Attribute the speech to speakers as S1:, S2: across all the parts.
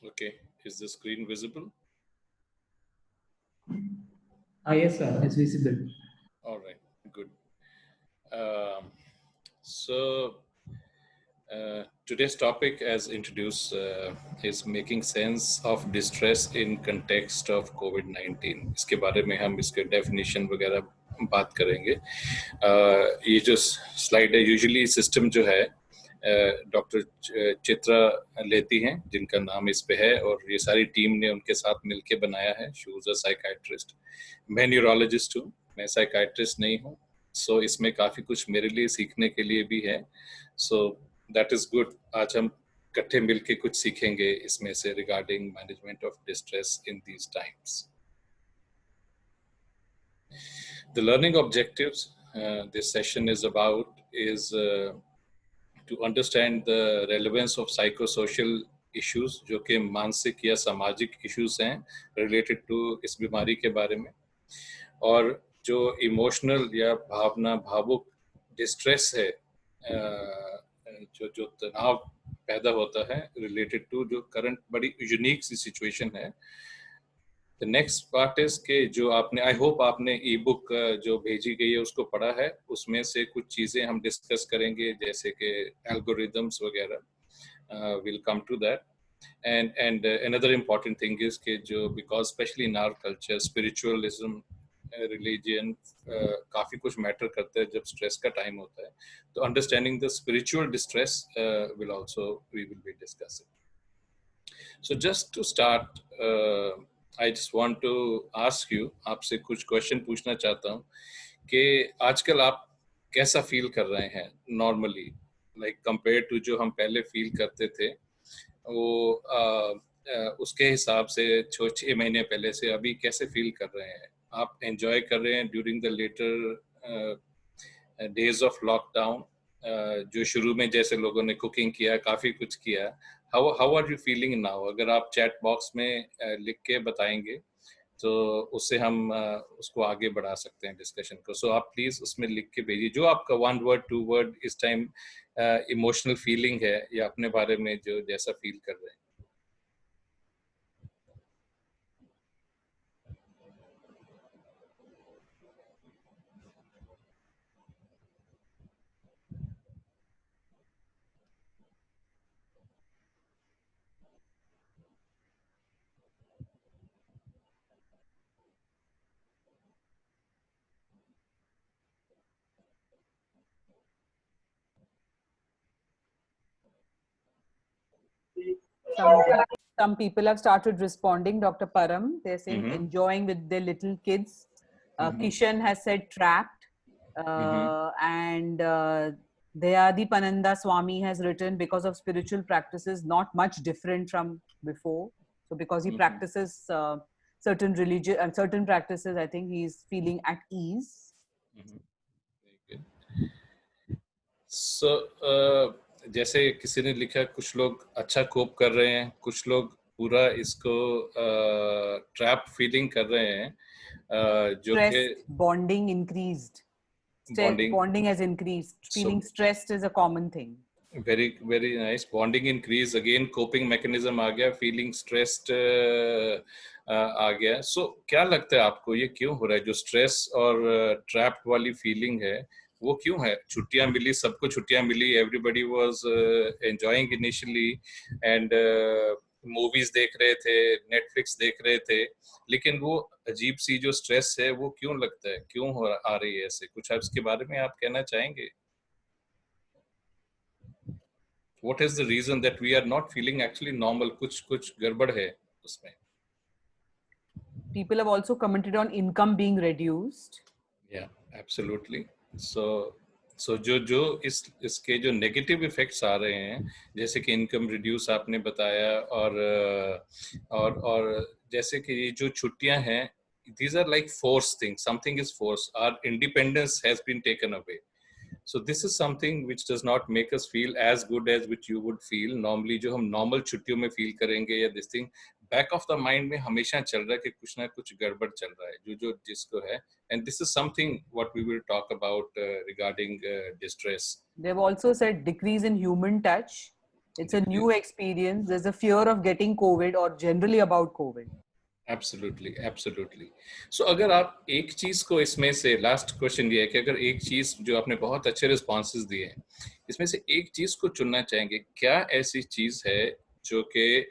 S1: Okay, is the screen visible?
S2: Yes, sir, it's visible.
S1: All right, good. Um, so today's topic, as introduced, is making sense of distress in context of COVID-19. इसके बारे में हम इसके definition वगैरह बात करेंगे. ये जो slide है, usually system जो है डॉक्टर चित्रा लेती हैं, जिनका नाम इस पे है, और ये सारी टीम ने उनके साथ मिलके बनाया है. She was a psychiatrist. मैं न्यूरोलॉजिस्ट हूँ, मैं साइकाइट्रिस्ट नहीं हूँ. सो इसमें काफ़ी कुछ मेरे लिए सीखने के लिए भी है. So that is good. आज हम इकट्ठे मिलके कुछ सीखेंगे इसमें से regarding management of distress in these times. The learning objectives this session is about is to understand the relevance of psychosocial issues, जो कि मानसिक या सामाजिक issues हैं related to इस बीमारी के बारे में, और जो इमोशनल या भावुक डिस्ट्रेस है, जो तनाव पैदा होता है रिलेटेड टू जो करंट बड़ी यूनिक सी सिचुएशन है. द नेक्स्ट पार्ट इज के जो आपने, आई होप आपने ई बुक जो भेजी गई है उसको पढ़ा है. उसमें से कुछ चीज़ें हम डिस्कस करेंगे, जैसे कि एल्गोरिदम्स वगैरह. Will come to that. And another important thing is कि जो, because especially in our culture spiritualism, religion काफ़ी कुछ मैटर करता है जब स्ट्रेस का टाइम होता है. तो understanding the spiritual distress will also we will be discussing. So just to start, I just want to ask you, आपसे कुछ क्वेश्चन पूछना चाहता हूँ कि आजकल आप कैसा फील कर रहे हैं नॉर्मली, लाइक कंपेयर टू जो हम पहले फील करते थे, वो उसके हिसाब से 6 महीने पहले से अभी कैसे फील कर रहे हैं? आप एंजॉय कर रहे हैं during the later days of lockdown? जो शुरू में जैसे लोगों ने कुकिंग किया, काफ़ी कुछ किया, how are you feeling now? अगर आप चैट बॉक्स में लिख के बताएंगे तो उससे हम उसको आगे बढ़ा सकते हैं डिस्कशन को. सो आप प्लीज उसमें लिख के भेजिए जो आपका 1 वर्ड 2 वर्ड इस टाइम इमोशनल फीलिंग है, या अपने बारे में जो जैसा फील कर रहे हैं.
S3: Some people have started responding, Dr. Param. They're saying enjoying with their little kids. Kishan has said trapped. And Dayadi Pananda Swami has written, because of spiritual practices, not much different from before. So because he practices certain religion and certain practices, I think he's feeling at ease.
S1: So जैसे किसी ने लिखा, कुछ लोग अच्छा कोप कर रहे हैं, कुछ लोग पूरा इसको ट्रैप फीलिंग कर रहे हैं, जो कि
S3: bonding increased. Bonding has increased. Feeling stressed is a common thing.
S1: Very, very nice. Bonding increase, again coping mechanism आ गया, feeling stressed आ गया. So क्या लगता है आपको, ये क्यों हो रहा है? जो stress और trapped वाली feeling है, वो क्यों है? छुट्टियां मिली, सबको छुट्टियां मिली, everybody was enjoying initially and movies देख रहे थे, नेटफ्लिक्स देख रहे थे, लेकिन वो अजीब सी जो स्ट्रेस है वो क्यों लगता है, क्यों आ रही है ऐसे? कुछ आप इसके बारे में आप कहना चाहेंगे? What is the reason that we are not feeling actually normal? कुछ गड़बड़ है उसमें.
S3: People have also commented on income being reduced.
S1: Yeah, absolutely. So जो इसके जो नेगेटिव इफेक्ट्स आ रहे हैं, जैसे कि इनकम रिड्यूस आपने बताया, और जैसे कि ये जो छुट्टियां हैं, these are like forced things. Something is forced. Our independence has been taken away. So this is something which does not make us feel as good as which you would feel normally. जो हम normal छुट्टियों में feel करेंगे, या this thing back of the mind में हमेशा चल रहा है कि कुछ ना कुछ गड़बड़ चल रहा है जो जिसको है. And this is something what we will talk about regarding distress.
S3: They've also said decrease in human touch. It's a new experience. There's a fear of getting COVID or generally about COVID.
S1: Absolutely absolutely. So अगर आप एक चीज को इसमें से, last question ये है कि अगर एक चीज जो आपने बहुत अच्छे रिस्पॉन्सेज दिए हैं, इसमें से एक चीज को चुनना चाहेंगे, क्या ऐसी चीज है जो कि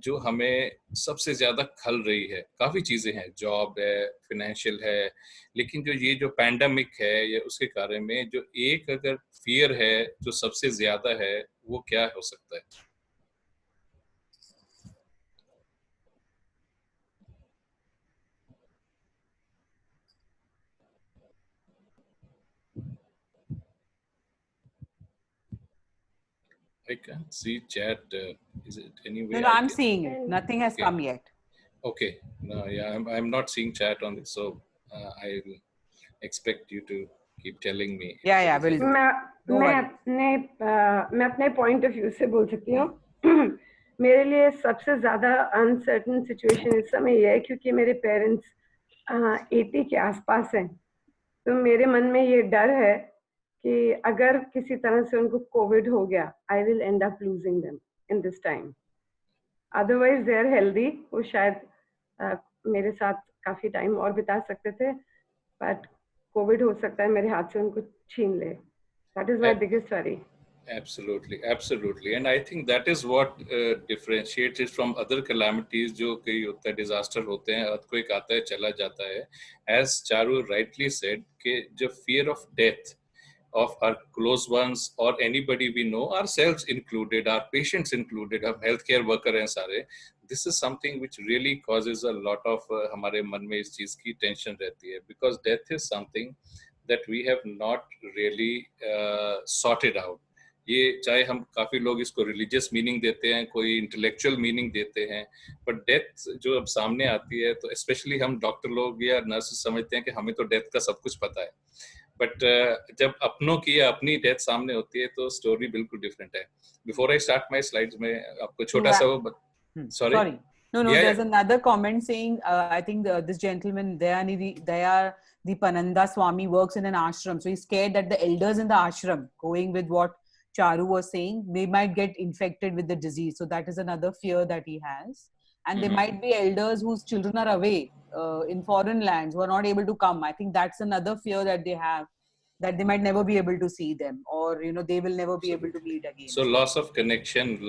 S1: जो हमें सबसे ज्यादा खल रही है? काफी चीजें हैं, जॉब है, फाइनेंशियल है, लेकिन जो ये जो पैंडेमिक है या उसके कारण में जो एक अगर फियर है जो सबसे ज्यादा है, वो क्या हो सकता है? I can't see chat. Is it anyway?
S3: No, I'm seeing it. Nothing has come yet.
S1: Okay. No, yeah, I'm not seeing chat on this, so I will expect you to keep telling me.
S3: Yeah, will do.
S4: मैं अपने point of view से बोल सकती हूँ. मेरे लिए सबसे ज्यादा अनसर्टन सिचुएशन इस समय ये है क्योंकि मेरे पेरेंट्स 80 के आसपास हैं, तो मेरे मन में ये डर है कि अगर किसी तरह से उनको कोविड हो गया, I will end up losing them in this time. Otherwise they are healthy, वो शायद मेरे साथ काफी टाइम और बिता सकते थे, बट कोविड हो सकता है मेरे हाथ से उनको छीन ले. That is my biggest worry.
S1: Absolutely. And I think that is what differentiates it from other calamities जो कई होता है, disaster होते हैं, earthquake आता है, चला जाता है. As Charu rightly said, कि जो fear of death of our close ones or anybody we know, ourselves included, our patients included, हम healthcare worker हैं सारे, this is something which really causes a lot of हमारे मन में इस चीज की tension रहती है, because death is something that we have not really sorted out. ये चाहे हम काफी लोग इसको रिलीजियस मीनिंग देते हैं, कोई इंटेलेक्चुअल मीनिंग देते हैं, बट डेथ जो अब सामने आती है तो स्पेशली हम डॉक्टर लोग या नर्सेस समझते हैं कि हमें तो डेथ का सब कुछ पता है, बट जब अपनों की या अपनी डेथ सामने होती है तो स्टोरी बिल्कुल डिफरेंट है. Before I start my slides में आपको छोटा सा वो
S3: sorry. No, there's another comment saying I think this gentleman the Pananda Swami works in an ashram, so he's scared that the elders in the ashram, going with what Charu was saying, they might get infected with the disease. So that is another fear that he has. And there might be elders whose children are away in foreign lands who are not able to come. I think that's another fear that they have, that they might never be able to see them, or they will never be able to meet again.
S1: So loss of connection,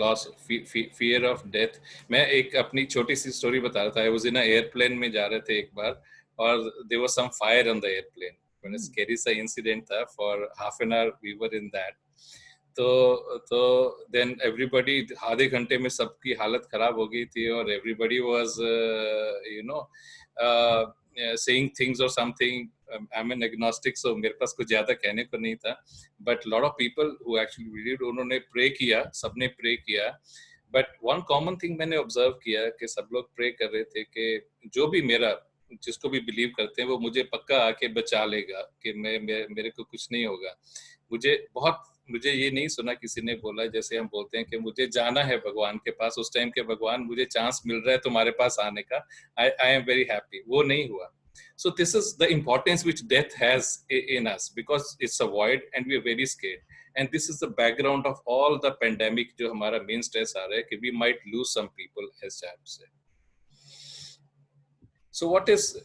S1: fear of death. मैं एक अपनी छोटी सी story बता रहा था. I was in an airplane में जा रहे थे एक बार, और there was some fire on the airplane. When a scary सा incident था, for half an hour we were in that. तो then everybody, आधे घंटे में सबकी हालत खराब हो गई थी, और everybody was saying things or something. I'm an agnostic, so मेरे पास कुछ ज्यादा कहने को नहीं था, but lot of people who actually believed, उन्होंने pray किया, सबने pray किया. But one common thing मैंने observe किया कि सब लोग pray कर रहे थे कि जो भी जिसको भी believe करते हैं वो मुझे पक्का आके बचा लेगा, कि मेरे को कुछ नहीं होगा. मुझे ये नहीं सुना किसी ने बोला, जैसे हम बोलते हैं कि मुझे जाना है भगवान के पास, उस टाइम के भगवान मुझे चांस मिल रहा है तुम्हारे पास आने का, I am very happy. वो नहीं हुआ. So this is the importance which death has in us, because it's a void and we are very scared. And this is the background of all the pandemic जो हमारा main stress आ रहा है कि we might lose some people, as Chad said. So what is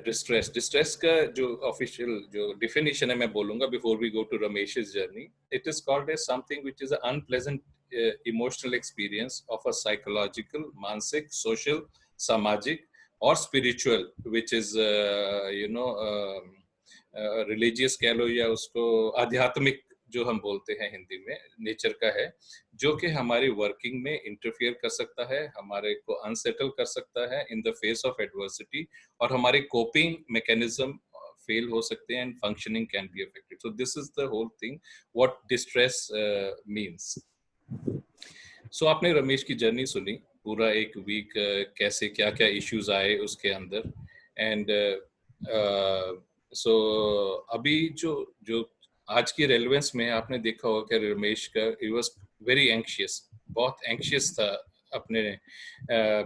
S1: distress? Distress का जो official जो definition है मैं बोलूँगा before we go to Ramesh's journey. It is called as something which is an unpleasant emotional experience of a psychological, मानसिक, social, सामाजिक or spiritual, which is religious कह लो या उसको आध्यात्मिक जो हम बोलते हैं हिंदी में, नेचर का है, जो कि हमारी वर्किंग में इंटरफियर कर सकता है, हमारे को अनसेटल कर सकता है in the face of adversity, और हमारे कोपिंग मैकेनिज्म फेल हो सकते हैं, and functioning can be affected. So this is the whole thing what distress means. So आपने रमेश की जर्नी सुनी, पूरा एक वीक कैसे क्या क्या इश्यूज आए उसके अंदर, एंड सो अभी जो आज की रेलेवेंस में आपने देखा होगा कि रमेश का ही वाज वेरी एंग्शियस, बहुत एंग्शियस था अपने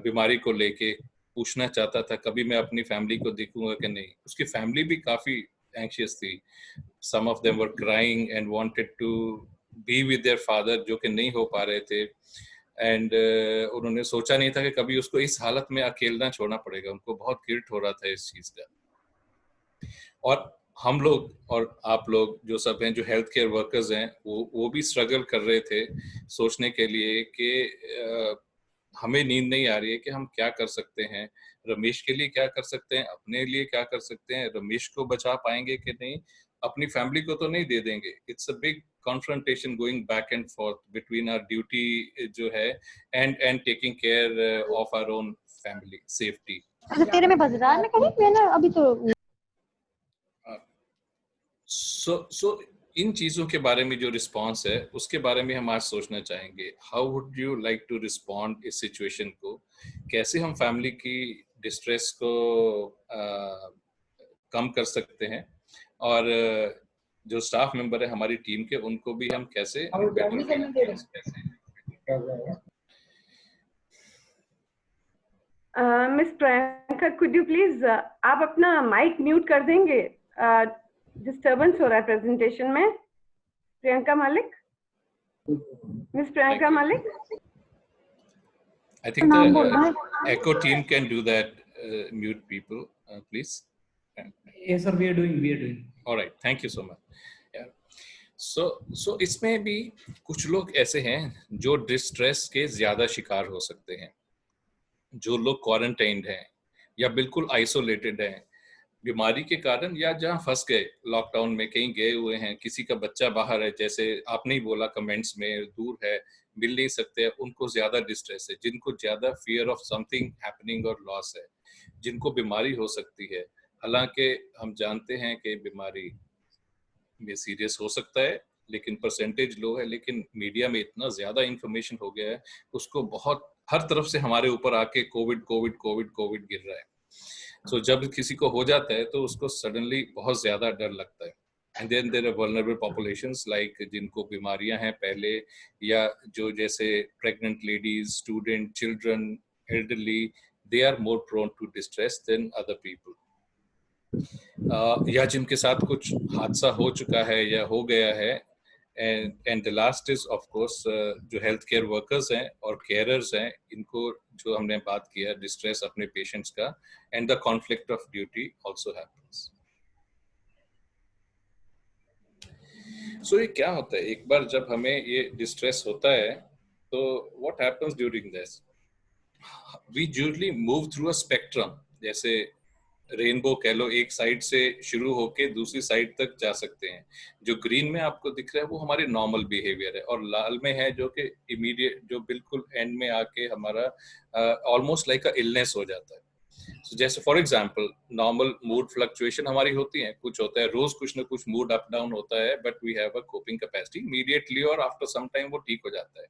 S1: बीमारी को लेके, पूछना चाहता था कभी मैं अपनी फैमिली को देखूंगा कि नहीं. उसकी फैमिली भी काफी एंग्शियस थी. Some of them were crying and wanted to be with their father, जो कि नहीं हो पा रहे थे, एंड उन्होंने सोचा नहीं था कि कभी उसको इस हालत में अकेला छोड़ना पड़ेगा। उनको बहुत गिल्ट हो रहा था इस चीज का। और हम लोग और आप लोग जो सब हैं, जो हेल्थ केयर वर्कर्स हैं, वो भी स्ट्रगल कर रहे थे सोचने के लिए कि हमें नींद नहीं आ रही है कि हम क्या कर सकते हैं, रमेश के लिए क्या कर सकते हैं, अपने लिए क्या कर सकते हैं, रमेश को बचा पाएंगे कि नहीं, अपनी फैमिली को तो नहीं दे देंगे। It's a big confrontation going back and forth between our duty जो है and taking care of our own family safety.
S5: अच्छा तेरे में बज रहा है? मैं कहीं मैंने अभी तो
S1: सो इन चीजों के बारे में जो रिस्पांस है उसके बारे में हम आज सोचना चाहेंगे। How would you like to respond इस सिचुएशन को? कैसे हम फैमिली की डिस्ट्रेस को कम कर सकते हैं, और जो स्टाफ मेंबर है हमारी टीम के, उनको भी हम कैसे
S4: miss Priyanka, could you please आप अपना माइक म्यूट कर देंगे? डिस्टरबेंस हो रहा है प्रेजेंटेशन में। Priyanka Malik, miss Priyanka Malik.
S1: I think the Echo team can do that. Mute people, please.
S2: Yes, sir. We are doing.
S1: All right. Thank you so much. Yeah. So इसमें भी कुछ लोग ऐसे हैं जो डिस्ट्रेस के ज्यादा शिकार हो सकते हैं। जो लोग क्वारंटाइन्ड हैं या बिल्कुल आइसोलेटेड हैं बीमारी के कारण, या जहाँ फंस गए लॉकडाउन में, कहीं गए हुए हैं, किसी का बच्चा बाहर है, जैसे आपने ही बोला कमेंट्स में, दूर है, मिल नहीं सकते, उनको ज्यादा डिस्ट्रेस है। जिनको ज्यादा फियर ऑफ समथिंग हैपनिंग और लॉस है, जिनको बीमारी हो सकती है, हालांकि हम जानते हैं कि बीमारी में सीरियस हो सकता है लेकिन परसेंटेज लो है, लेकिन मीडिया में इतना ज्यादा इंफॉर्मेशन हो गया है, उसको बहुत हर तरफ से हमारे ऊपर आके कोविड कोविड कोविड कोविड गिर रहा है। So, जब किसी को हो जाता है तो उसको सडनली बहुत ज्यादा डर लगता है। And then there are vulnerable populations like जिनको बीमारियां हैं पहले, या जो जैसे pregnant ladies, student, children, elderly, they are more prone to distress than other people. या जिनके साथ कुछ हादसा हो चुका है या हो गया है। And the last is of course जो हेल्थ केयर वर्कर्स हैं और केयरर्स हैं, इनको जो हमने बात किया डिस्ट्रेस अपने पेशेंट्स का, and the conflict of duty also happens. So ये क्या होता है एक बार जब हमें ये डिस्ट्रेस होता है, तो what happens during this? We usually move through a spectrum. जैसे रेनबो कह लो, एक साइड से शुरू होके दूसरी साइड तक जा सकते हैं। जो ग्रीन में आपको दिख रहा है वो हमारे नॉर्मल बिहेवियर है, और लाल में है जो कि इमीडिएट, जो बिल्कुल एंड में आके हमारा ऑलमोस्ट लाइक अ इलनेस हो जाता है। So, जैसे for example normal mood fluctuation हमारी होती है, कुछ होता है रोज, कुछ ना कुछ मूड अप डाउन होता है, but we have a coping capacity immediately, और आफ्टर सम टाइम वो ठीक हो जाता है।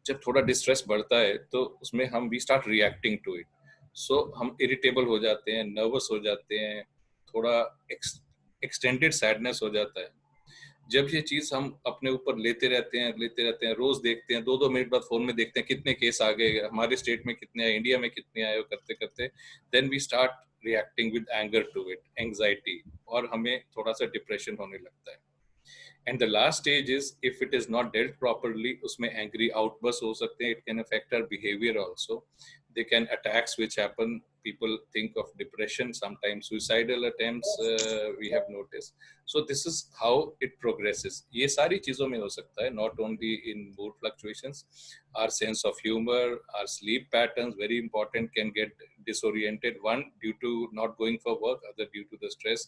S1: जब थोड़ा डिस्ट्रेस बढ़ता है तो उसमें हम we start reacting to it. So हम इरिटेबल हो जाते हैं, नर्वस हो जाते हैं, थोड़ा एक्सटेंडेड सैडनेस हो जाता है। जब ये चीज हम अपने ऊपर लेते रहते हैं, रोज देखते हैं, 2-2 मिनट बाद फोन में देखते हैं कितने केस आ गए, हमारे स्टेट में कितने आए, इंडिया में कितने आए, करते करते then we start reacting with anger to it, anxiety, और हमें थोड़ा सा डिप्रेशन होने लगता है। And the last stage is if it is not dealt properly, उसमें एंग्री आउटबर्स्ट हो सकते हैं। It can affect our behaviour also. They can attacks which happen, people think of depression, sometimes suicidal attempts, we have noticed. So this is how it progresses. ये सारी चीजों में हो सकता है, not only in mood fluctuations. Our sense of humor, our sleep patterns, very important, can get disoriented, one due to not going for work, other due to the stress.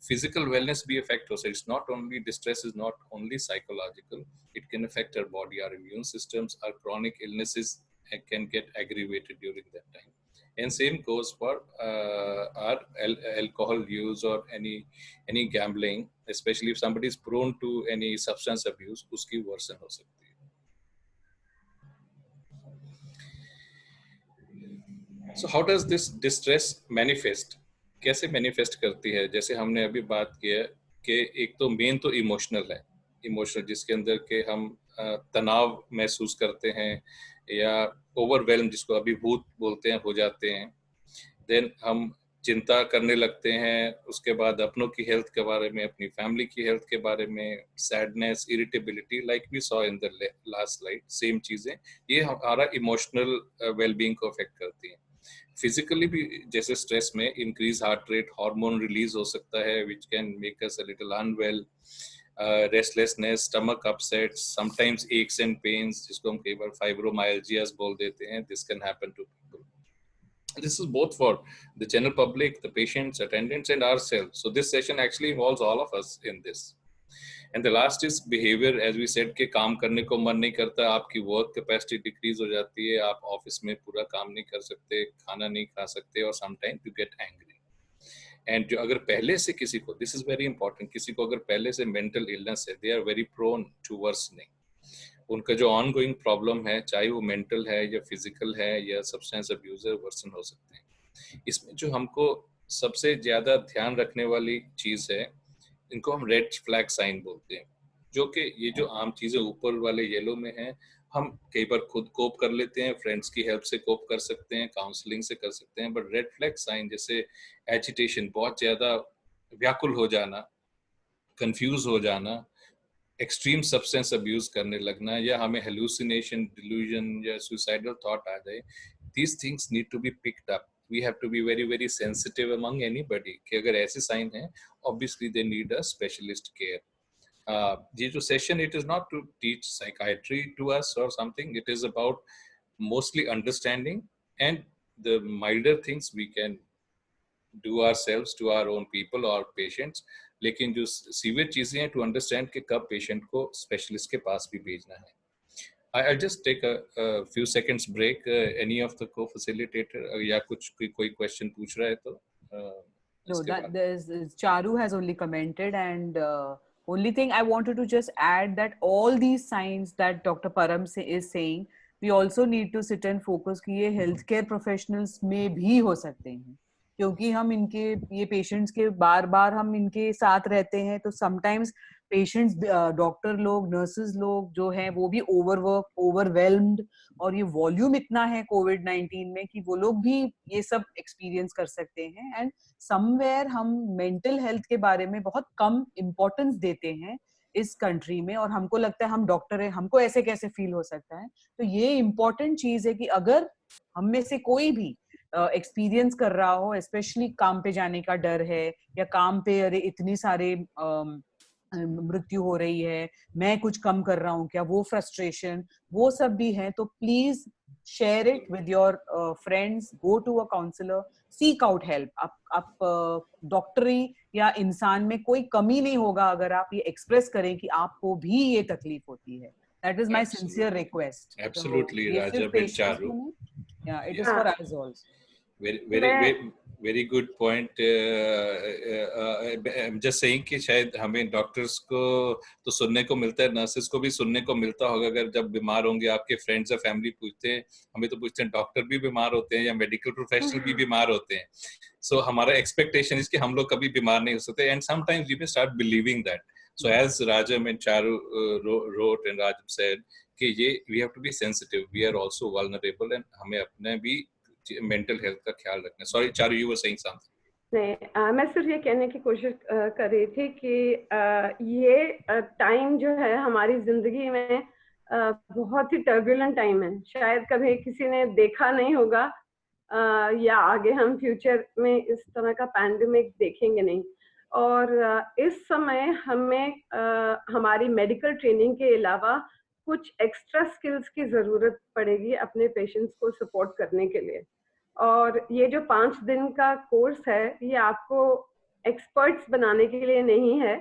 S1: Physical wellness भी affect हो सकता है. It's not only distress is not only psychological, it can affect our body, our immune systems, our chronic illnesses can get aggravated during that time. And same goes for our alcohol use or any gambling, especially if somebody is prone to any substance abuse, uski worsen ho sakti hai. So how does this distress manifest? कैसे manifest करती है? जैसे हमने अभी बात किया कि एक तो मेन तो इमोशनल है, इमोशनल जिसके अंदर के हम तनाव महसूस करते हैं या ओवरवेल्म, जिसको अभिभूत बोलते हैं, हो जाते हैं। देन हम चिंता करने लगते हैं, उसके बाद अपनों की हेल्थ के बारे में, अपनी फैमिली की हेल्थ के बारे में, sadness, irritability, like we saw in the last slide, same चीजें ये हमारा इमोशनल वेलबींग को अफेक्ट करती हैं। फिजिकली भी जैसे स्ट्रेस में increase heart rate, hormone release हो सकता है which can make us a little unwell, restlessness, stomach upsets, sometimes aches and pains जिसको हम कई बार फाइब्रोमाइल्जियास बोल देते हैं, this can happen to people. This is both for the general public, the patients, attendants, and ourselves. So this session actually involves all of us in this. And the last is behavior, as we said कि काम करने को मन नहीं करता, आपकी work capacity decrease हो जाती है, आप ऑफिस में पूरा काम नहीं कर सकते, खाना नहीं खा सकते, और sometimes you get angry. And जो अगर पहले से किसी को, this is very important, किसी को अगर पहले से mental illness है, they are very prone to worsening. उनका जो ऑनगोइंग प्रॉब्लम है, चाहे वो मेंटल है या फिजिकल है या सब्सटेंस अब्यूजर वर्सन हो सकते हैं. इसमें जो हमको सबसे ज्यादा ध्यान रखने वाली चीज है, इनको हम रेड फ्लैग साइन बोलते हैं, जो कि ये जो आम चीजें ऊपर वाले येलो में हैं, हम कई बार खुद कोप कर लेते हैं, फ्रेंड्स की हेल्प से कोप कर सकते हैं, काउंसलिंग से कर सकते हैं, बट रेड फ्लैग साइन जैसे एजिटेशन, बहुत ज्यादा व्याकुल हो जाना, कंफ्यूज हो जाना, एक्सट्रीम सब्सटेंस अब्यूज करने लगना, या हमें हेलुसिनेशन, डिल्यूजन या सुसाइडल थॉट आ जाए, these things need to be picked up. We have to be very very sensitive among anybody कि अगर ऐसे साइन हैं, obviously they need a specialist care. ये जो session, it is not to teach psychiatry to us or something, it is about mostly understanding, and the milder things we can do ourselves to our own people or patients. लेकिन जो severe चीजें हैं, to understand कि कब patient को specialist के पास भी भेजना है. I'll just take a few seconds break. Any of the co-facilitator या कुछ कोई क्वेश्चन पूछ रहा है तो
S3: no, that there's Charu has only commented, and only thing I wanted to just add that all these signs that Dr. Param is saying, we also need to sit and focus कि ये healthcare professionals में भी हो सकते हैं, क्योंकि हम इनके ये पेशेंट्स के बार बार हम इनके साथ रहते हैं, तो समटाइम्स पेशेंट्स, डॉक्टर लोग, नर्सेज लोग जो हैं वो भी ओवरवर्क, ओवरवेल्म्ड, और ये वॉल्यूम इतना है कोविड-19 में कि वो लोग भी ये सब एक्सपीरियंस कर सकते हैं. एंड समवेयर हम मेंटल हेल्थ के बारे में बहुत कम इम्पोर्टेंस देते हैं इस कंट्री में, और हमको लगता है हम डॉक्टर हैं, हमको ऐसे कैसे फील हो सकता है. तो ये इम्पोर्टेंट चीज है कि अगर हम में से कोई भी एक्सपीरियंस कर रहा हो, स्पेशली काम पे जाने का डर है, या काम पे अरे इतनी सारे मृत्यु हो रही है, मैं कुछ कम कर रहा हूँ क्या, वो फ्रस्ट्रेशन, वो सब भी है, तो please share it with your friends, go to a counsellor, seek out help. आप डॉक्टरी या इंसान में कोई कमी नहीं होगा अगर आप ये एक्सप्रेस करें कि आपको भी ये तकलीफ होती है. That is my sincere request.
S1: Absolutely, Raja and Charu.
S3: Yeah, it is for us also.
S1: Very good point. I'm just saying कि शायद हमें डॉक्टर्स को तो सुनने को मिलता है, नर्सेस को भी सुनने को मिलता होगा, अगर जब बीमार होंगे आपके फ्रेंड्स या फैमिली पूछते हैं, हमें तो पूछते हैं डॉक्टर भी बीमार होते हैं या मेडिकल प्रोफेशनल भी बीमार होते हैं. So हमारा एक्सपेक्टेशन है कि हम लोग कभी बीमार नहीं हो सकते, and sometimes we may start believing that. So as Rajam and Charu wrote and Rajam said कि ये we have to be sensitive, we are also vulnerable, and हमें अपने भी मेंटल हेल्थ का ख्याल रखना. Sorry Charu, you were saying something.
S4: नहीं, मैं सिर्फ ये कहने की कोशिश कर रही थी कि ये टाइम जो है हमारी जिंदगी में बहुत ही टर्बुलेंट टाइम है. शायद कभी किसी ने देखा नहीं होगा, या आगे हम फ्यूचर में इस तरह का पैंडेमिक देखेंगे नहीं. और इस समय हमें हमारी मेडिकल ट्रेनिंग के अलावा कुछ एक्स्ट्रा स्किल्स की जरूरत पड़ेगी अपने पेशेंट्स को सपोर्ट करने के लिए. और ये जो 5 दिन का कोर्स है, ये आपको एक्सपर्ट्स बनाने के लिए नहीं है,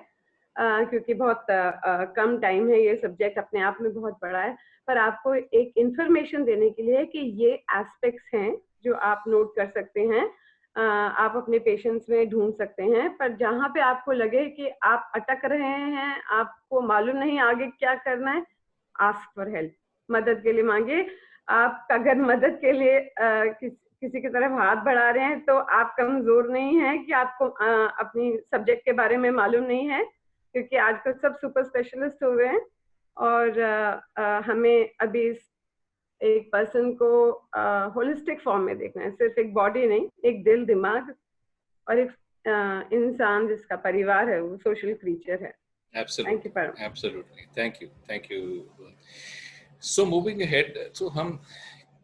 S4: क्योंकि बहुत कम टाइम है, ये सब्जेक्ट अपने आप में बहुत बड़ा है, पर आपको एक इंफॉर्मेशन देने के लिए कि ये एस्पेक्ट्स हैं जो आप नोट कर सकते हैं, आप अपने पेशेंट्स में ढूंढ सकते हैं. पर जहाँ पे आपको लगे कि आप अटक रहे हैं, आपको मालूम नहीं आगे क्या करना है, आस्क फॉर हेल्प, मदद के लिए मांगे. आप अगर मदद के लिए किसी की तरफ हाथ बढ़ा रहे हैं तो आप कमजोर नहीं हैं कि आपको अपनी सब्जेक्ट के बारे में मालूम नहीं है, क्योंकि आजकल सब सुपर स्पेशलिस्ट हो गए हैं. और हमें अभी एक पर्सन को होलिस्टिक फॉर्म में देखना है, सिर्फ एक बॉडी नहीं, एक दिल, दिमाग और एक इंसान जिसका परिवार है वो सोशल क्रीचर है.
S1: Absolutely.
S4: Thank you, Param.
S1: Absolutely. Thank you. So moving ahead, so हम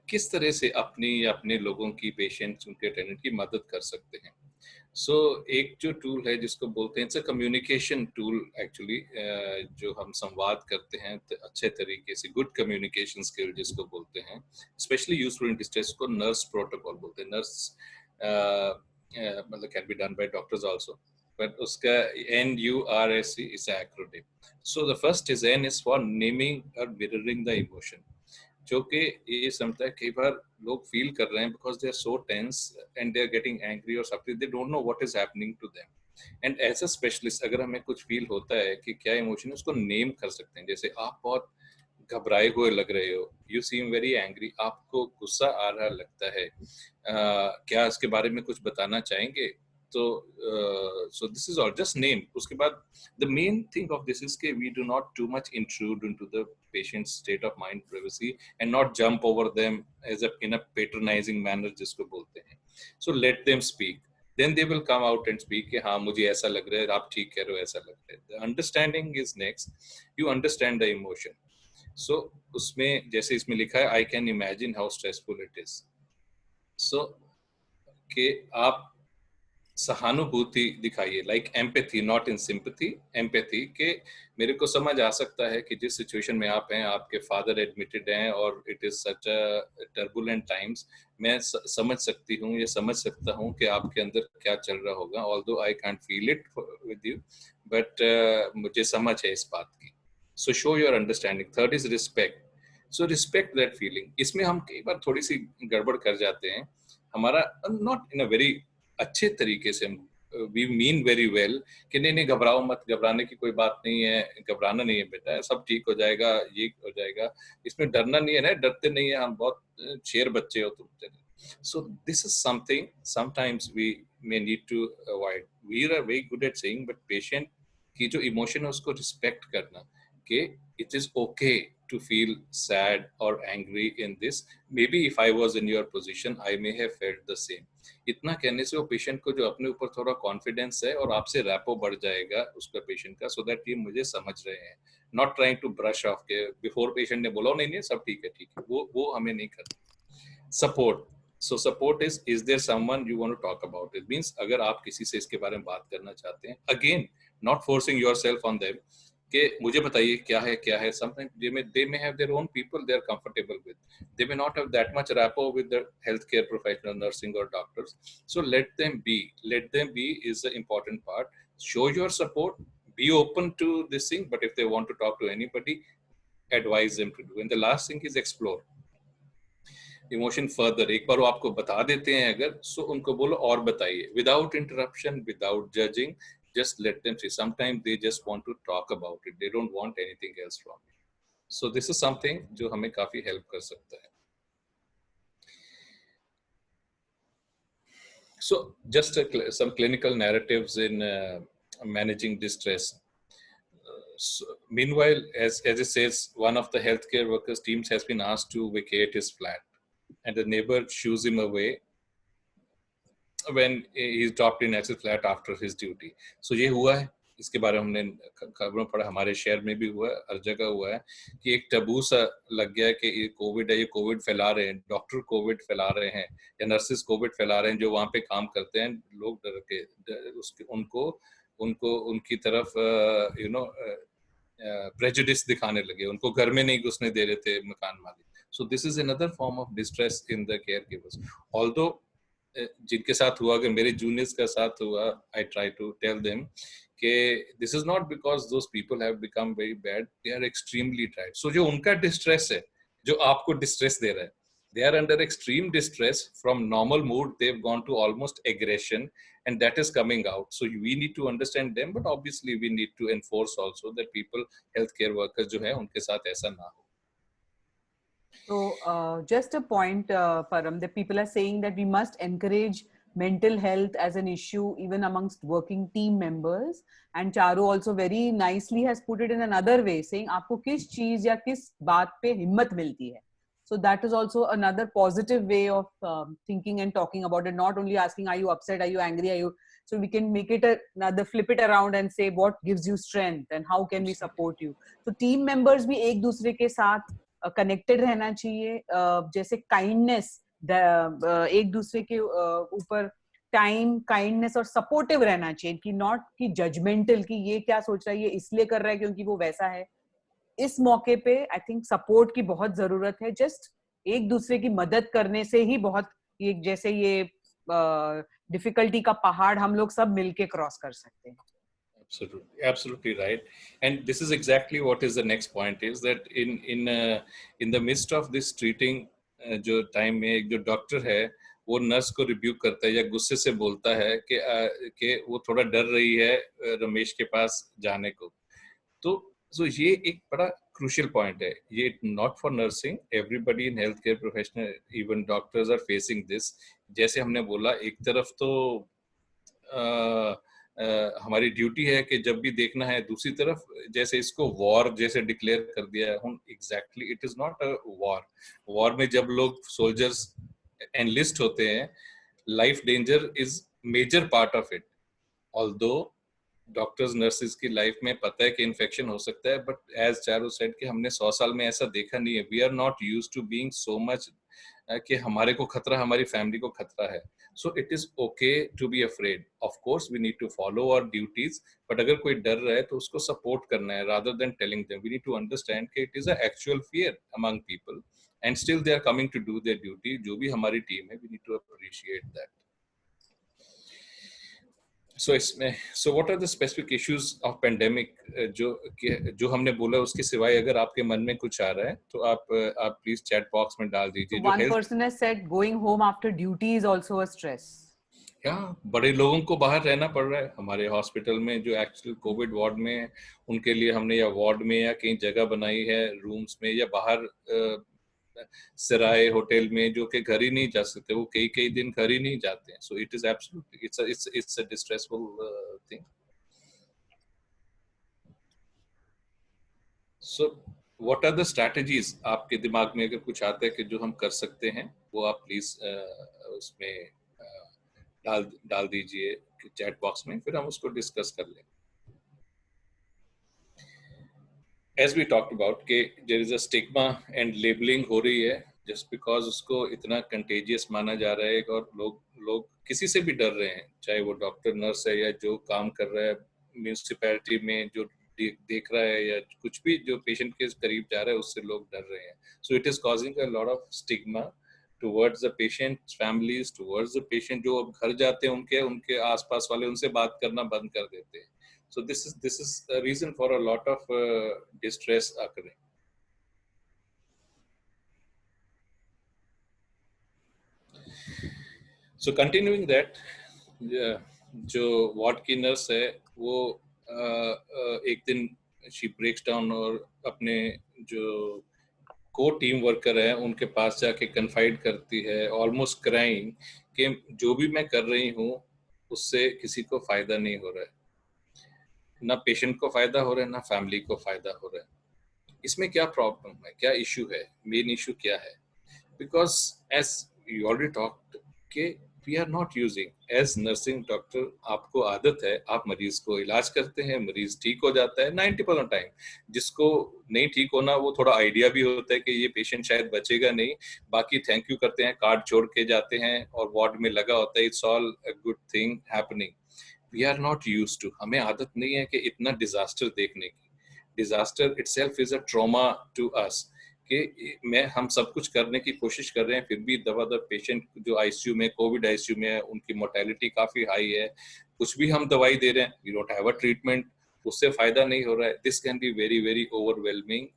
S1: किस तरह से अपनी या अपने लोगों की, पेशेंट्स, उनके अटेंडेंट की मदद कर सकते हैं. सो एक जो टूल है जिसको बोलते हैं, it's a communication tool actually, जो हम संवाद करते हैं अच्छे तरीके से, गुड कम्युनिकेशन स्किल जिसको बोलते हैं, स्पेशली यूजफुल इन डिस्ट्रेस, को नर्स प्रोटोकॉल बोलते हैं. नर्स मतलब can be done by doctors also, but उसका NURSE is acronym. So the first is N is for naming और मिररिंग द इमोशन, जो कि ये समझता है कई बार लोग फील कर रहे हैं because they are so tense and they are getting angry और something, they don't know what is happening to them. And as a specialist अगर हमें कुछ फील होता है कि क्या इमोशन है, उसको नेम कर सकते हैं. जैसे आप बहुत घबराए हुए लग रहे हो, यू सीम वेरी एंग्री, आपको गुस्सा आ रहा लगता है, क्या इसके बारे में कुछ बताना चाहेंगे? तो so this is all just name. उसके बाद the main thing of this is कि we do not too much intrude into the patient's state of mind, privacy, and not jump over them as in a patronizing manner जिसको बोलते हैं. So let them speak. Then they will come out and speak कि हाँ मुझे ऐसा लग रहा है, आप ठीक कह रहे हो, ऐसा लग रहा है. The understanding is next. You understand the emotion. So उसमें जैसे इसमें लिखा है, I can imagine how stressful it is. So कि आप सहानुभूति दिखाइए, like empathy, not in sympathy, empathy, के मेरे को समझ आ सकता है कि जिस सिचुएशन में आप हैं, आपके फादर एडमिटेड हैं और it is such a turbulent times, मैं समझ सकती हूँ, ये समझ सकता हूँ कि आपके अंदर क्या चल रहा होगा, although I can't feel it with you, but मुझे समझ है इस बात की. सो show your understanding. Third is respect. So respect that feeling. इसमें हम कई बार थोड़ी सी गड़बड़ कर जाते हैं, हमारा नॉट इन अ वेरी अच्छे तरीके से, वी मीन वेरी वेल कि नहीं नहीं घबराओ मत, घबराने की कोई बात नहीं है, घबराना नहीं है बेटा, सब ठीक हो जाएगा, ये हो जाएगा, इसमें डरना नहीं है ना, डरते नहीं है, हम बहुत शेर बच्चे हो तुम. So this is something sometimes we may need to avoid. We are very good at saying, but patient की जो इमोशन है उसको रिस्पेक्ट करना, कि it is okay to feel sad or angry in this. Maybe if I was in your position, I may have felt the same. इतना कहने से वो पेशेंट को जो अपने ऊपर थोड़ा कॉन्फिडेंस है और आपसे रैपो बढ़ जाएगा उसका पेशेंट का, सो दैट ये मुझे समझ रहे हैं, not trying to brush off के बिफोर पेशेंट ने बोला नहीं नहीं सब ठीक है, वो हमें नहीं करना. Support. So support is there someone you want to talk about it, means अगर आप किसी से इसके बारे में बात करना चाहते हैं, again not forcing yourself on them कि मुझे बताइए क्या है. Sometimes they may have their own people they are comfortable with. They may not have that much rapport with the healthcare professional, nursing or doctors. So let them be. Let them be is the important part. Show your support. Be open to this thing. But if they want to talk to anybody, advise them to do. And the last thing is explore. Emotion further. एक बार वो आपको बता देते हैं अगर, so उनको बोलो और बताइए, without interruption, without judging. Just let them see. Sometimes they just want to talk about it. They don't want anything else from it. So this is something जो हमें काफी help कर सकता है. So just some clinical narratives in managing distress. So, meanwhile, as it says, one of the healthcare workers teams has been asked to vacate his flat, and the neighbor shoos him away when he's dropped in at his flat after his duty. So ये हुआ है, इसके बारे में हमने खबरों पढ़ा, हमारे शहर में भी हुआ है, हर जगह हुआ है कि एक टबू सा लग गया कि ये कोविड है, ये कोविड फैला रहे हैं, डॉक्टर कोविड फैला रहे हैं या नर्सेस कोविड फैला रहे हैं जो वहाँ पे काम करते हैं. लोग डर के उनको उनकी तरफ प्रेजुडिस दिखाने लगे, उनको घर में नहीं घुसने दे रहे थे मकान मालिक. So this is another form of distress in the caregivers. Although जिनके साथ हुआ, अगर मेरे जूनियर्स का साथ हुआ, I try to tell them कि this is not because those people have become very bad, they are extremely tired. So जो उनका distress है, जो आपको distress दे रहा है, they are under extreme distress. From normal mood they've gone to almost aggression, and that is coming out. So we need to understand them, but obviously we need to enforce also that people, healthcare workers जो है उनके साथ ऐसा ना हो.
S3: So just a point, Param, that people are saying that we must encourage mental health as an issue even amongst working team members. And Charu also very nicely has put it in another way, saying आपको किस चीज या किस बात पे हिम्मत मिलती है. So that is also another positive way of thinking and talking about it. Not only asking, are you upset, are you angry, are you so we can make it another, flip it around and say what gives you strength and how can we support you. So team members भी एक दूसरे के साथ connected रहना चाहिए, जैसे kindness, एक दूसरे के ऊपर टाइम, काइंडनेस और सपोर्टिव रहना चाहिए, कि नॉट कि जजमेंटल कि ये क्या सोच रहा है, ये इसलिए कर रहा है क्योंकि वो वैसा है. इस मौके पे आई थिंक सपोर्ट की बहुत जरूरत है. जस्ट एक दूसरे की मदद करने से ही बहुत, ये जैसे ये डिफिकल्टी का पहाड़ हम लोग सब मिलके क्रॉस कर सकते हैं.
S1: Absolutely right. And this is exactly what is the next point, is that in the midst of this treating जो टाइम में एक जो डॉक्टर है वो नर्स को रिब्यूक करता है या गुस्से से बोलता है कि वो थोड़ा डर रही है रमेश के पास जाने को. तो ये एक बड़ा क्रूशियल पॉइंट है. ये not for nursing, everybody in health care professional, even doctors are facing this. जैसे हमने बोला, एक तरफ तो हमारी ड्यूटी है कि जब भी देखना है, दूसरी तरफ जैसे इसको वॉर जैसे डिक्लेयर कर दिया है. Exactly it is not a war. War में जब लोग सोल्जर्स एनलिस्ट होते हैं, life danger is major part of it. Although doctors nurses की लाइफ में पता है कि इन्फेक्शन हो सकता है, बट एज चारू सेड कि हमने 100 साल में ऐसा देखा नहीं है. We are not used to being so much कि हमारे को खतरा, हमारी फैमिली को खतरा है. So it is okay to be afraid. Of course we need to follow our duties, but अगर कोई डर रहा है तो उसको सपोर्ट करना है rather than telling them. We need to understand कि it is a actual fear among people and still they are coming to do their duty. जो भी हमारी टीम है, we need to appreciate that. So what are the specific issues of pandemic जो हमने बोला, उसके सिवाय अगर आपके मन में कुछ आ रहा है तो आप प्लीज चैट बॉक्स में डाल दीजिए.
S3: One person has said going home after duty is also a stress.
S1: बड़े लोगों को बाहर रहना पड़ रहा है. हमारे हॉस्पिटल में जो एक्चुअल कोविड वार्ड में है, उनके लिए हमने या वार्ड में या कहीं जगह बनाई है रूम्स में, या बाहर सराय होटल में, जो कि घर ही नहीं जा सकते, वो कई दिन घर ही नहीं जाते हैं. So it is absolutely it's a distressful thing. So what are the strategies आपके दिमाग में अगर कुछ आता है कि जो हम कर सकते हैं, वो आप प्लीज उसमें डाल दीजिए चैट बॉक्स में, फिर हम उसको डिस्कस कर लें. As we talked about कि there is a stigma and labeling हो रही है just because उसको इतना contagious माना जा रहा है, और लोग किसी से भी डर रहे हैं, चाहे वो डॉक्टर नर्स है या जो काम कर रहा है म्यूनिसिपैलिटी में, जो देख रहा है, या कुछ भी जो पेशेंट के करीब जा रहा है उससे लोग डर रहे हैं. So it is causing a lot of stigma towards the patient's families, towards the patient. जो अब घर जाते हैं उनके आसपास वाले उनसे बात करना बंद कर देते हैं. So this is a reason for a lot of distress occurring. So continuing that, जो वार्ड की नर्स है वो एक दिन she breaks down और अपने जो को टीम वर्कर है उनके पास जाके कन्फाइड करती है, ऑलमोस्ट क्राइंग, कि जो भी मैं कर रही हूँ उससे किसी को फायदा नहीं हो रहा है, ना पेशेंट को फायदा हो रहा है, ना फैमिली को फायदा हो रहा है. इसमें क्या प्रॉब्लम है, क्या इशू है, मेन इशू क्या है? Because as you already talked कि we are not using, as nursing doctor आपको आदत है, आप मरीज को इलाज करते हैं, मरीज ठीक हो जाता है 90% टाइम. जिसको नहीं ठीक होना वो थोड़ा आइडिया भी होता है कि ये पेशेंट शायद बचेगा नहीं, बाकी थैंक यू करते हैं, कार्ड छोड़ के जाते हैं और वार्ड में लगा होता है. It's all a good thing happening. We are not used to, हमें आदत नहीं है कि इतना डिजास्टर देखने की. Disaster itself is a trauma to us, कि हम सब कुछ करने की कोशिश कर रहे हैं, फिर भी दवा पेशेंट जो आईसीयू में, कोविड आईसीयू में है, उनकी मोर्टेलिटी काफी हाई है. कुछ भी हम दवाई दे रहे हैं, we don't have a treatment, उससे फायदा नहीं हो रहा है. This can be very very overwhelming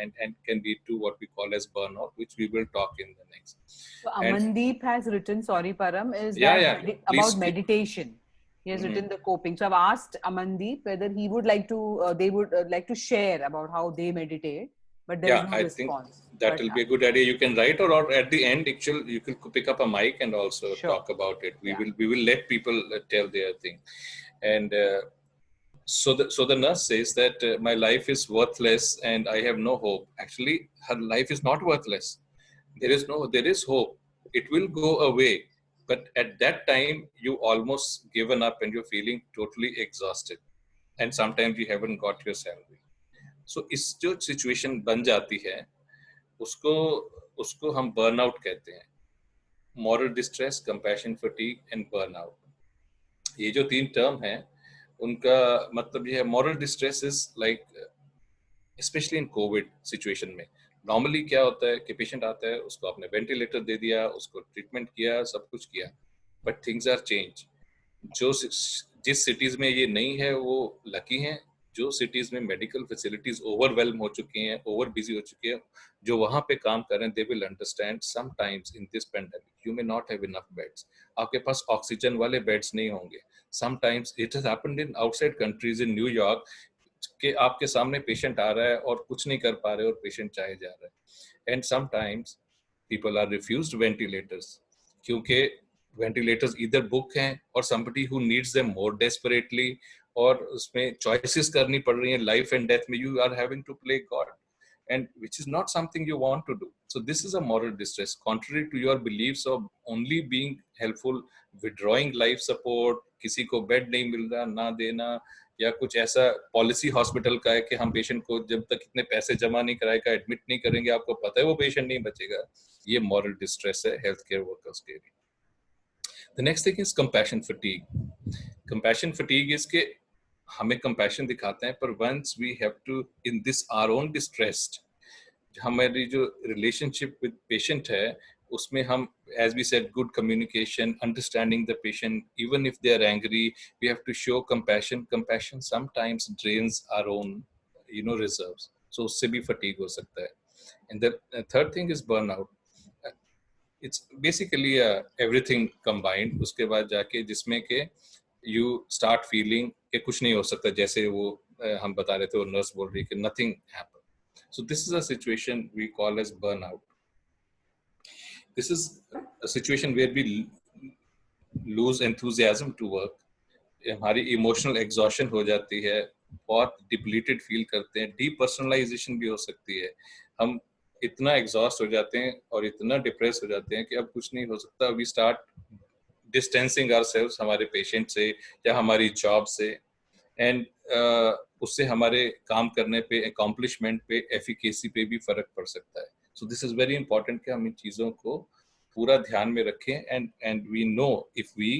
S1: and can lead to what we call as burnout, which we will talk in the next.
S3: So Amandeep has written, sorry Param, is about meditation. He has written the coping. So I've asked Amandeep whether he would like to, they would like to share about how they meditate, but there is no response.
S1: Think that will be a good idea. You can write, or at the end, actually, you can pick up a mic and also talk about it. We will let people tell their thing. And so the nurse says that my life is worthless and I have no hope. Actually, her life is not worthless. There is hope. It will go away. but at that time you almost given up and you're feeling totally exhausted, and sometimes you haven't got your salary. So इस जो situation बन जाती है उसको हम burnout कहते हैं. Moral distress, compassion fatigue and burnout. ये जो 3 टर्म हैं उनका मतलब ये है. Moral distress is like especially in COVID situation में नॉर्मली क्या होता है कि पेशेंट आता है, उसको आपने वेंटिलेटर दे दिया, उसको ट्रीटमेंट किया, सब कुछ किया, बट थिंग्स आर चेंज. जिस सिटीज में ये नहीं है वो लकी हैं. जो सिटीज में मेडिकल फैसिलिटीज ओवरवेल्म हो चुकी हैं, ओवर बिजी हो चुकी है, जो वहां पे काम कर रहे हैं, they will understand sometimes in this pandemic you may not have enough beds. आपके पास ऑक्सीजन वाले बेड्स नहीं होंगे. Sometimes it has happened in outside countries, in New York, कि आपके सामने पेशेंट आ रहा है और कुछ नहीं कर पा रहे और पेशेंट चाहे जा रहा है. And sometimes people are refused ventilators क्योंकि वेंटिलेटर्स इधर बुक हैं और somebody who needs them more desperately, और उसमें चॉइसेस करनी पड़ रही हैं लाइफ एंड डेथ में. You are having to play God, and which is not something you want to do. So this is a moral distress contrary to your beliefs of only being helpful, withdrawing life support. किसी को bed नहीं मिल रहा, ना देना, या कुछ ऐसा policy hospital का है कि हम पेशेंट को जब तक इतने पैसे जमा नहीं कराएगा एडमिट नहीं करेंगे, आपको पता है वो पेशेंट नहीं बचेगा. ये मॉरल डिस्ट्रेस है हेल्थ केयर वर्कर्स के लिए. The next thing is compassion fatigue. Compassion fatigue is के हमें कंपैशन दिखाते हैं, पर once we have to in this our own distressed, हमारी जो रिलेशनशिप विद पेशेंट है उसमें हम, as we said, good communication, understanding the patient, even if they are angry, we have to show compassion. Compassion sometimes drains our own, reserves. So उससे भी fatigue हो सकता है. And the third thing is burnout. It's basically everything combined. उसके बाद जाके जिसमें के you start feeling कि कुछ नहीं हो सकता, जैसे वो हम बता रहे थे, वो नर्स बोल रही कि nothing happened. So this is a situation we call as burnout. This is a situation where we lose enthusiasm to work. हमारी emotional exhaustion हो जाती है, बहुत depleted feel करते हैं, depersonalization भी हो सकती है. हम इतना exhaust हो जाते हैं और इतना depressed हो जाते हैं कि अब कुछ नहीं हो सकता. We start distancing ourselves हमारे patient से या हमारी job से, and उससे हमारे काम करने पे, accomplishment पे, efficacy पे भी फर्क पड़ सकता है. So this is very important कि हम इन चीज़ों को पूरा ध्यान में रखें, and we know if we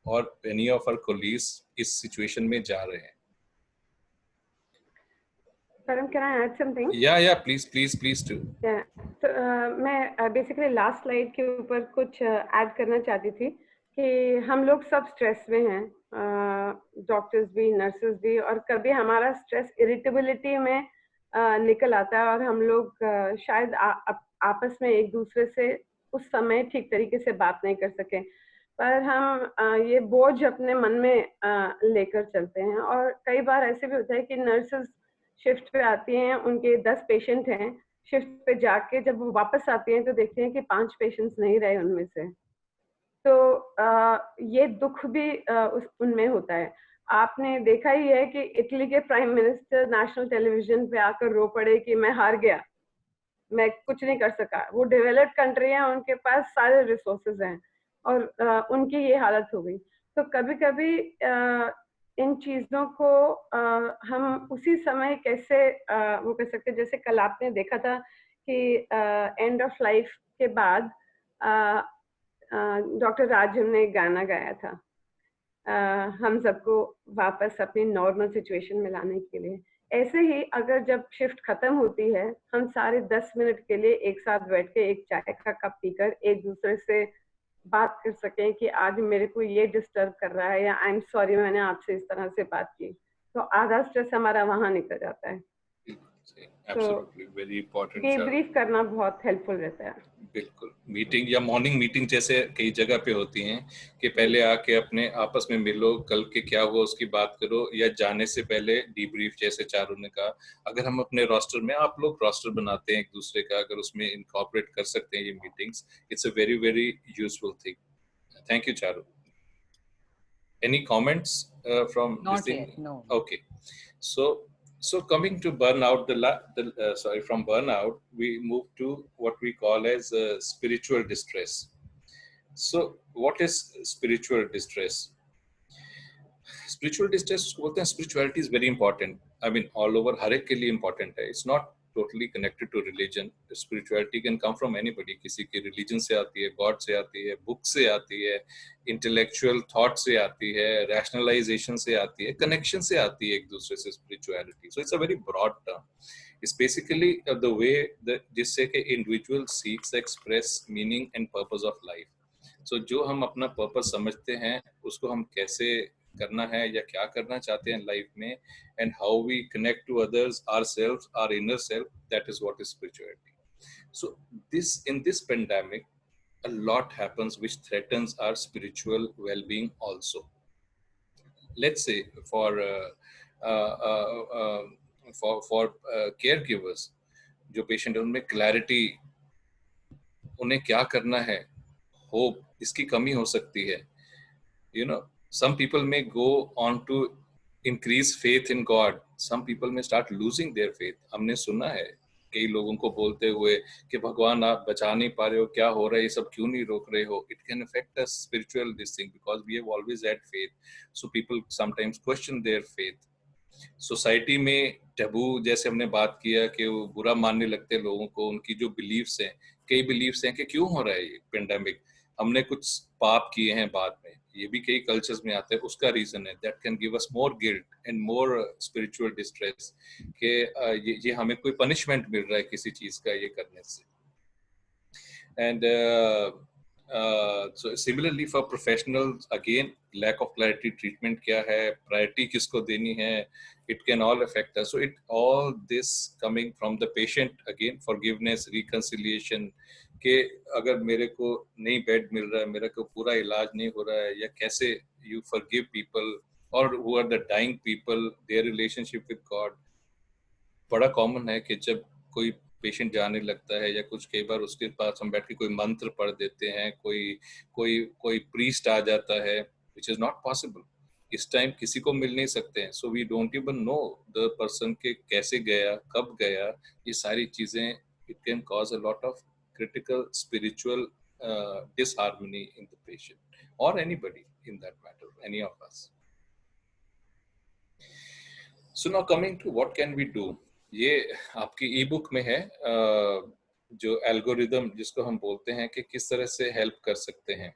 S1: or any of our colleagues इस situation में जा रहे हैं.
S4: Param, can I add something?
S1: Yeah, please do.
S4: Yeah. So मैं basically last slide के ऊपर कुछ add करना चाहती थी कि हम लोग सब stress में हैं, डॉक्टर्स भी, नर्सेस भी, और कभी हमारा स्ट्रेस इरिटेबिलिटी में निकल आता है और हम लोग शायद आपस में एक दूसरे से उस समय ठीक तरीके से बात नहीं कर सके, पर हम ये बोझ अपने मन में लेकर चलते हैं. और कई बार ऐसे भी होता है कि नर्सेस शिफ्ट पे आती हैं, उनके 10 पेशेंट हैं, शिफ्ट पे जाके जब वो वापस आती हैं तो देखते हैं कि 5 पेशेंट्स नहीं रहे उनमें से. तो ये दुख भी उनमें होता है. आपने देखा ही है कि इटली के प्राइम मिनिस्टर नेशनल टेलीविजन पे आकर रो पड़े कि मैं हार गया, मैं कुछ नहीं कर सका. वो डेवलप्ड कंट्री है, उनके पास सारे रिसोर्सेज हैं, और उनकी ये हालत हो गई. तो कभी कभी इन चीज़ों को हम उसी समय कैसे वो कर सकते हैं. जैसे कल आपने देखा था कि एंड ऑफ लाइफ के बाद डॉक्टर राजम ने एक गाना गाया था हम सबको वापस अपनी नॉर्मल सिचुएशन में लाने के लिए. ऐसे ही अगर जब शिफ्ट खत्म होती है, हम सारे 10 मिनट के लिए एक साथ बैठ के एक चाय का कप पीकर एक दूसरे से बात कर सकें कि आज मेरे को ये डिस्टर्ब कर रहा है, या आई एम सॉरी मैंने आपसे इस तरह से बात की, तो आधा स्ट्रेस हमारा वहां निकल जाता है. ब्रीफ करना बहुत हेल्पफुल रहता है.
S1: बिल्कुल. मीटिंग या मॉर्निंग मीटिंग जैसे कई जगह पे होती हैं कि पहले आके अपने आपस में मिलो, कल के क्या हुआ उसकी बात करो, या जाने से पहले डीब्रीफ, जैसे चारू ने कहा. अगर हम अपने रोस्टर में, आप लोग रोस्टर बनाते हैं एक दूसरे का, अगर उसमें इनकॉर्पोरेट कर सकते हैं ये meetings, it's a very very useful thing. Thank you Charu. Any comments from
S3: Not yet, no.
S1: Okay. So coming to burnout, from burnout, we move to what we call as spiritual distress. So what is spiritual distress? Spiritual distress उसको बोलते हैं, spirituality is very important. I mean all over, हर एक के लिए important है. It's not totally connected to religion. Spirituality can come from anybody. किसी की religion से आती है, God से आती है, book से आती है, intellectual thought से आती है, rationalization से आती है, connection से आती है एक दूसरे से spirituality. So it's a very broad term. It's basically the way that जिससे कि individual seeks to express meaning and purpose of life. So जो हम अपना purpose समझते हैं, उसको हम कैसे करना है या क्या करना चाहते हैं लाइफ में, and how we connect to others, ourselves, our inner self, that is what is spirituality. So in this pandemic, a lot happens which threatens our spiritual well-being also. Let's say for caregivers, जो patient है उनमें clarity, उन्हें क्या करना है, hope, इसकी कमी हो सकती है. Some people may go on to increase faith in God. Some people may start losing their faith. हमने सुना है कई लोगों को बोलते हुए कि भगवान आप बचा नहीं पा रहे हो, क्या हो रहा है, ये सब क्यों नहीं रोक रहे हो. It can affect us spiritual this thing because we have always had faith. So people sometimes question their faith. Society में टैबू, जैसे हमने बात किया कि वो बुरा मानने लगते हैं लोगों को, उनकी जो बिलीव्स हैं, कई बिलीव्स हैं कि क्यों हो रहा है ये पेंडेमिक, हमने कुछ पाप किए हैं बाद में, ये भी कई कल्चर्स में आता है, उसका रीजन है. That can give us more guilt and more spiritual distress कि ये हमें कोई पनिशमेंट मिल रहा है किसी चीज का ये करने से. And so similarly for professionals, again, lack of clarity, treatment क्या है, priority किसको देनी है, it can all affect us. So all this coming from the patient, again, forgiveness, reconciliation, कि अगर मेरे को नहीं बेड मिल रहा है, मेरे को पूरा इलाज नहीं हो रहा है, या कैसे you forgive people or who are the dying people, their relationship with God. बड़ा कॉमन है कि जब कोई पेशेंट जाने लगता है या कुछ कई बार उसके पास हम बैठ के कोई मंत्र पढ़ देते हैं, कोई प्रीस्ट आ जाता है, which is not possible. इस टाइम किसी को मिल नहीं सकते हैं, so we don't even know the person के कैसे गया, कब गया, ये सारी चीजें it can cause a lot of critical spiritual disharmony in the patient or anybody in that matter, any of us. So now coming to what can we do. ये आपकी ई बुक में है, जो एल्गोरिदम जिसको हम बोलते हैं कि किस तरह से हेल्प कर सकते हैं,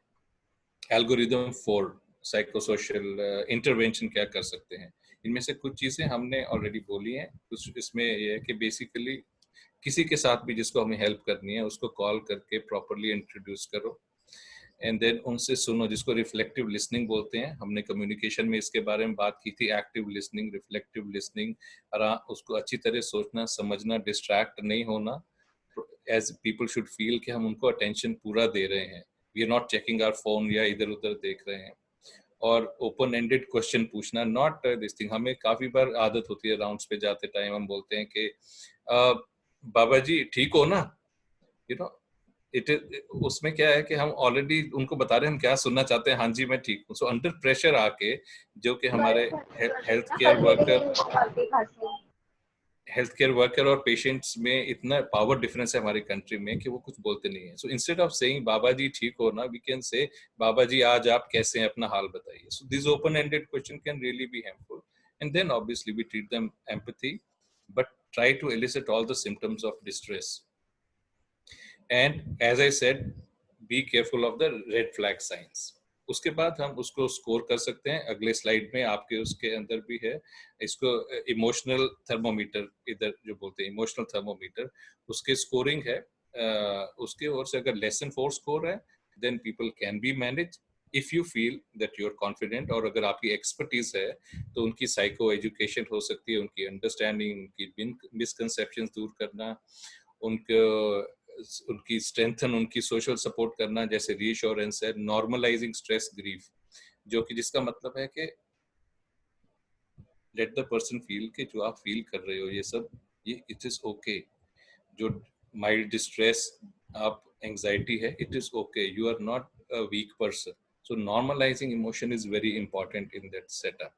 S1: एल्गोरिदम फॉर साइकोसोशल इंटरवेंशन क्या कर सकते हैं. इनमें से कुछ चीजें हमने ऑलरेडी बोली हैं, कुछ इसमें ये है कि बेसिकली किसी के साथ भी जिसको हमें हेल्प करनी है उसको कॉल करके प्रॉपरली इंट्रोड्यूस करो, एंड देन उनसे सुनो, जिसको रिफ्लेक्टिव लिसनिंग बोलते हैं. हमने कम्युनिकेशन में इसके बारे में बात की थी, एक्टिव लिसनिंग, रिफ्लेक्टिव लिसनिंग, उसको अच्छी तरह सोचना, समझना, डिस्ट्रैक्ट नहीं होना. एज पीपल शुड फील कि हम उनको अटेंशन पूरा दे रहे हैं, we are not checking our phone या इधर उधर देख रहे हैं. और ओपन एंडेड क्वेश्चन पूछना, नॉट दिस थिंग. हमें काफी बार आदत होती है राउंड्स पे जाते टाइम हम बोलते हैं कि बाबा जी ठीक हो ना, उसमें क्या है कि हम ऑलरेडी उनको बता रहे हैं हम क्या सुनना चाहते हैं, हाँ जी मैं ठीक हूँ. सो अंडर प्रेशर आके, जो कि हमारे हेल्थ केयर वर्कर और पेशेंट्स में इतना पावर डिफरेंस है हमारी कंट्री में कि वो कुछ बोलते नहीं है. सो इंस्टेड ऑफ सेइंग बाबा जी ठीक हो ना, वी कैन से बाबा जी आज आप कैसे हैं, अपना हाल बताइए. So this open ended question can really be helpful, and then obviously we treat them empathy, but try to elicit all the symptoms of distress. And as I said, be careful of the red flag signs. उसके बाद हम उसको score कर सकते हैं. अगले slide में आपके उसके अंदर भी है, इसको इमोशनल थर्मोमीटर, इधर जो बोलते हैं इमोशनल थर्मोमीटर, उसके स्कोरिंग है. उसके ओर से अगर लेस देन 4 स्कोर है, then people can be manage if you feel that you are confident. और अगर आपकी एक्सपर्टीज है तो उनकी साइको एजुकेशन हो सकती है, उनकी अंडरस्टैंडिंग, उनकी मिसकंसेप्शंस दूर करना, उनकी स्ट्रेंथन, उनकी सोशल सपोर्ट करना, जैसे रीअश्योरेंस है, नॉर्मलाइजिंग स्ट्रेस ग्रीफ, जो कि जिसका मतलब है कि लेट द पर्सन फील कि जो आप फील कर रहे हो ये सब, ये इट इज ओके. जो माइल्ड डिस्ट्रेस, आप एंजाइटी है, it is okay, you are not a weak person. So normalising emotion is very important in that setup.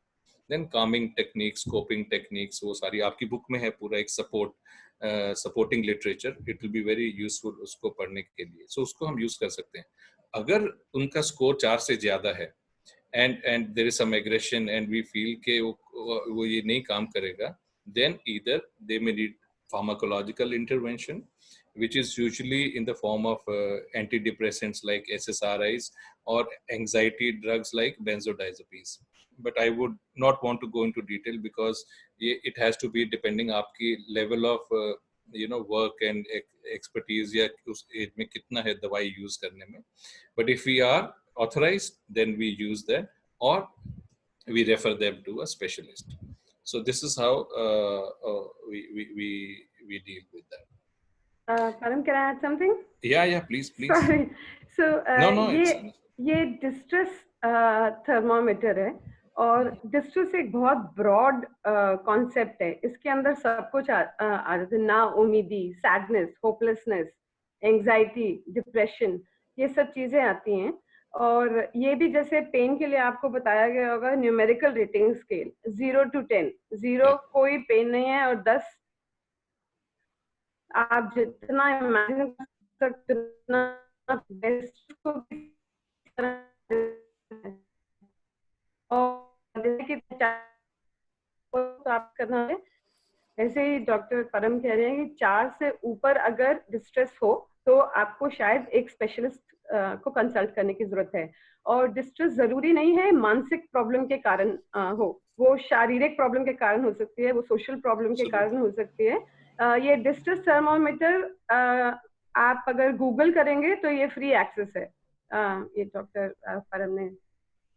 S1: Then calming techniques, coping techniques, वो सारी आपकी बुक में है, पूरा एक supporting literature, it will be very useful उसको पढ़ने के लिए. सो उसको हम यूज कर सकते हैं. अगर उनका स्कोर 4 से ज्यादा है and there is some aggression and we feel कि वो ये नहीं काम करेगा, then either they may need pharmacological intervention, which is usually in the form of antidepressants like SSRIs or anxiety drugs like benzodiazepines. But I would not want to go into detail because it has to be depending आपकी level of work and expertise या उस as में कितना है दवाई use करने में. But if we are authorized, then we use that or we refer them to a specialist. So this is how we deal with that.
S4: Param, can I add something?
S1: Yeah, please.
S4: Sorry. So
S1: No,
S4: ये distress thermometer है और distress एक बहुत broad concept है. इसके अंदर सब कुछ आ जाता है. ना उम्मीदी, सैडनेस, होपलेसनेस, एंजाइटी, डिप्रेशन, ये सब चीजें आती हैं. और ये भी जैसे पेन के लिए आपको बताया गया होगा न्यूमेरिकल रेटिंग स्केल 0 to 10. 0 कोई पेन नहीं है और 10 आप जितना इमेजिन कर सकते उतना बेस्ट को और आप करना है. ऐसे ही डॉक्टर परम कह रहे हैं कि 4 से ऊपर अगर डिस्ट्रेस हो तो आपको शायद एक स्पेशलिस्ट को कंसल्ट करने की जरूरत है. और डिस्ट्रेस जरूरी नहीं है मानसिक प्रॉब्लम के कारण हो, वो शारीरिक प्रॉब्लम के कारण हो सकती है, वो सोशल प्रॉब्लम के कारण हो सकती है. ये डिस्ट्रेस थर्मोमीटर आप अगर गूगल करेंगे तो ये फ्री एक्सेस है. ये डॉक्टर परम ने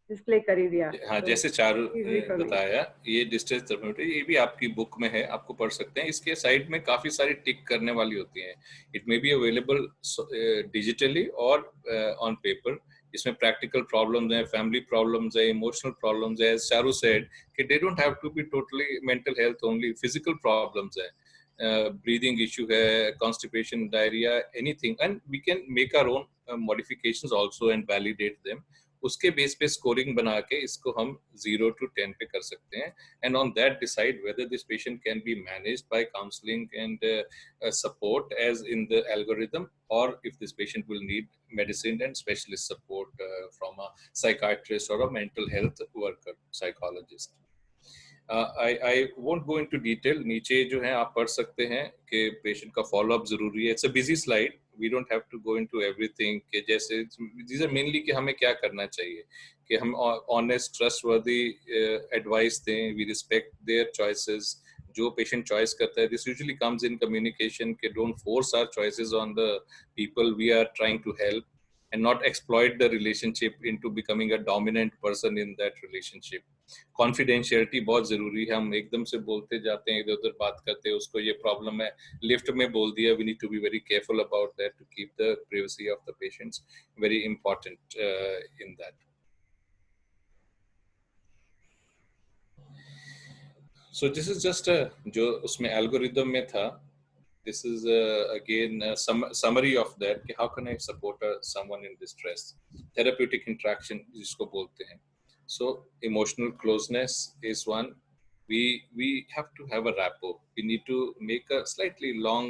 S4: डिस्प्ले कर ही दिया.
S1: हाँ, जैसे चारू बताया, ये डिस्ट्रेस थर्मोमीटर ये भी आपकी बुक में है, आपको पढ़ सकते हैं. इसके साइड में काफी सारी टिक करने वाली होती हैं. It may be available digitally और ऑन पेपर. इसमें प्रैक्टिकल प्रॉब्लम्स हैं, फैमिली प्रॉब्लम्स है, इमोशनल प्रॉब्लम्स है. एज चारू सेड कि they don't have to be totally mental health only, physical problems है, breathing issue है, constipation, diarrhea, anything, and we can make our own modifications also and validate them. उसके base पे scoring बना के इसको हम 0 to 10 पे कर सकते हैं, and on that decide whether this patient can be managed by counseling and support as in the algorithm, or if this patient will need medicine and specialist support from a psychiatrist or a mental health worker, psychologist. I won't go into detail. नीचे जो है आप पढ़ सकते हैं कि patient का follow up जरूरी है. It's a busy slide. We don't have to go into everything. कि जैसे these are mainly कि हमें क्या करना चाहिए, कि हम honest, trustworthy advice दें. We respect their choices. जो patient choice करता है, this usually comes in communication. कि don't force our choices on the people we are trying to help, and not exploit the relationship into becoming a dominant person in that relationship. Confidentiality बहुत जरूरी है. हम एकदम से बोलते जाते हैं, इधर उधर बात करते हैं, उसको ये प्रॉब्लम है, लिफ्ट में बोल दिया. We need to be very careful about that to keep the privacy of the patients very important in that. So this is just जो उसमें एल्गोरिदम में था. This is again summary of that. How can I support someone in distress? Therapeutic interaction जिसको बोलते हैं. So emotional closeness is one. We have to have a rapport. We need to make a slightly long,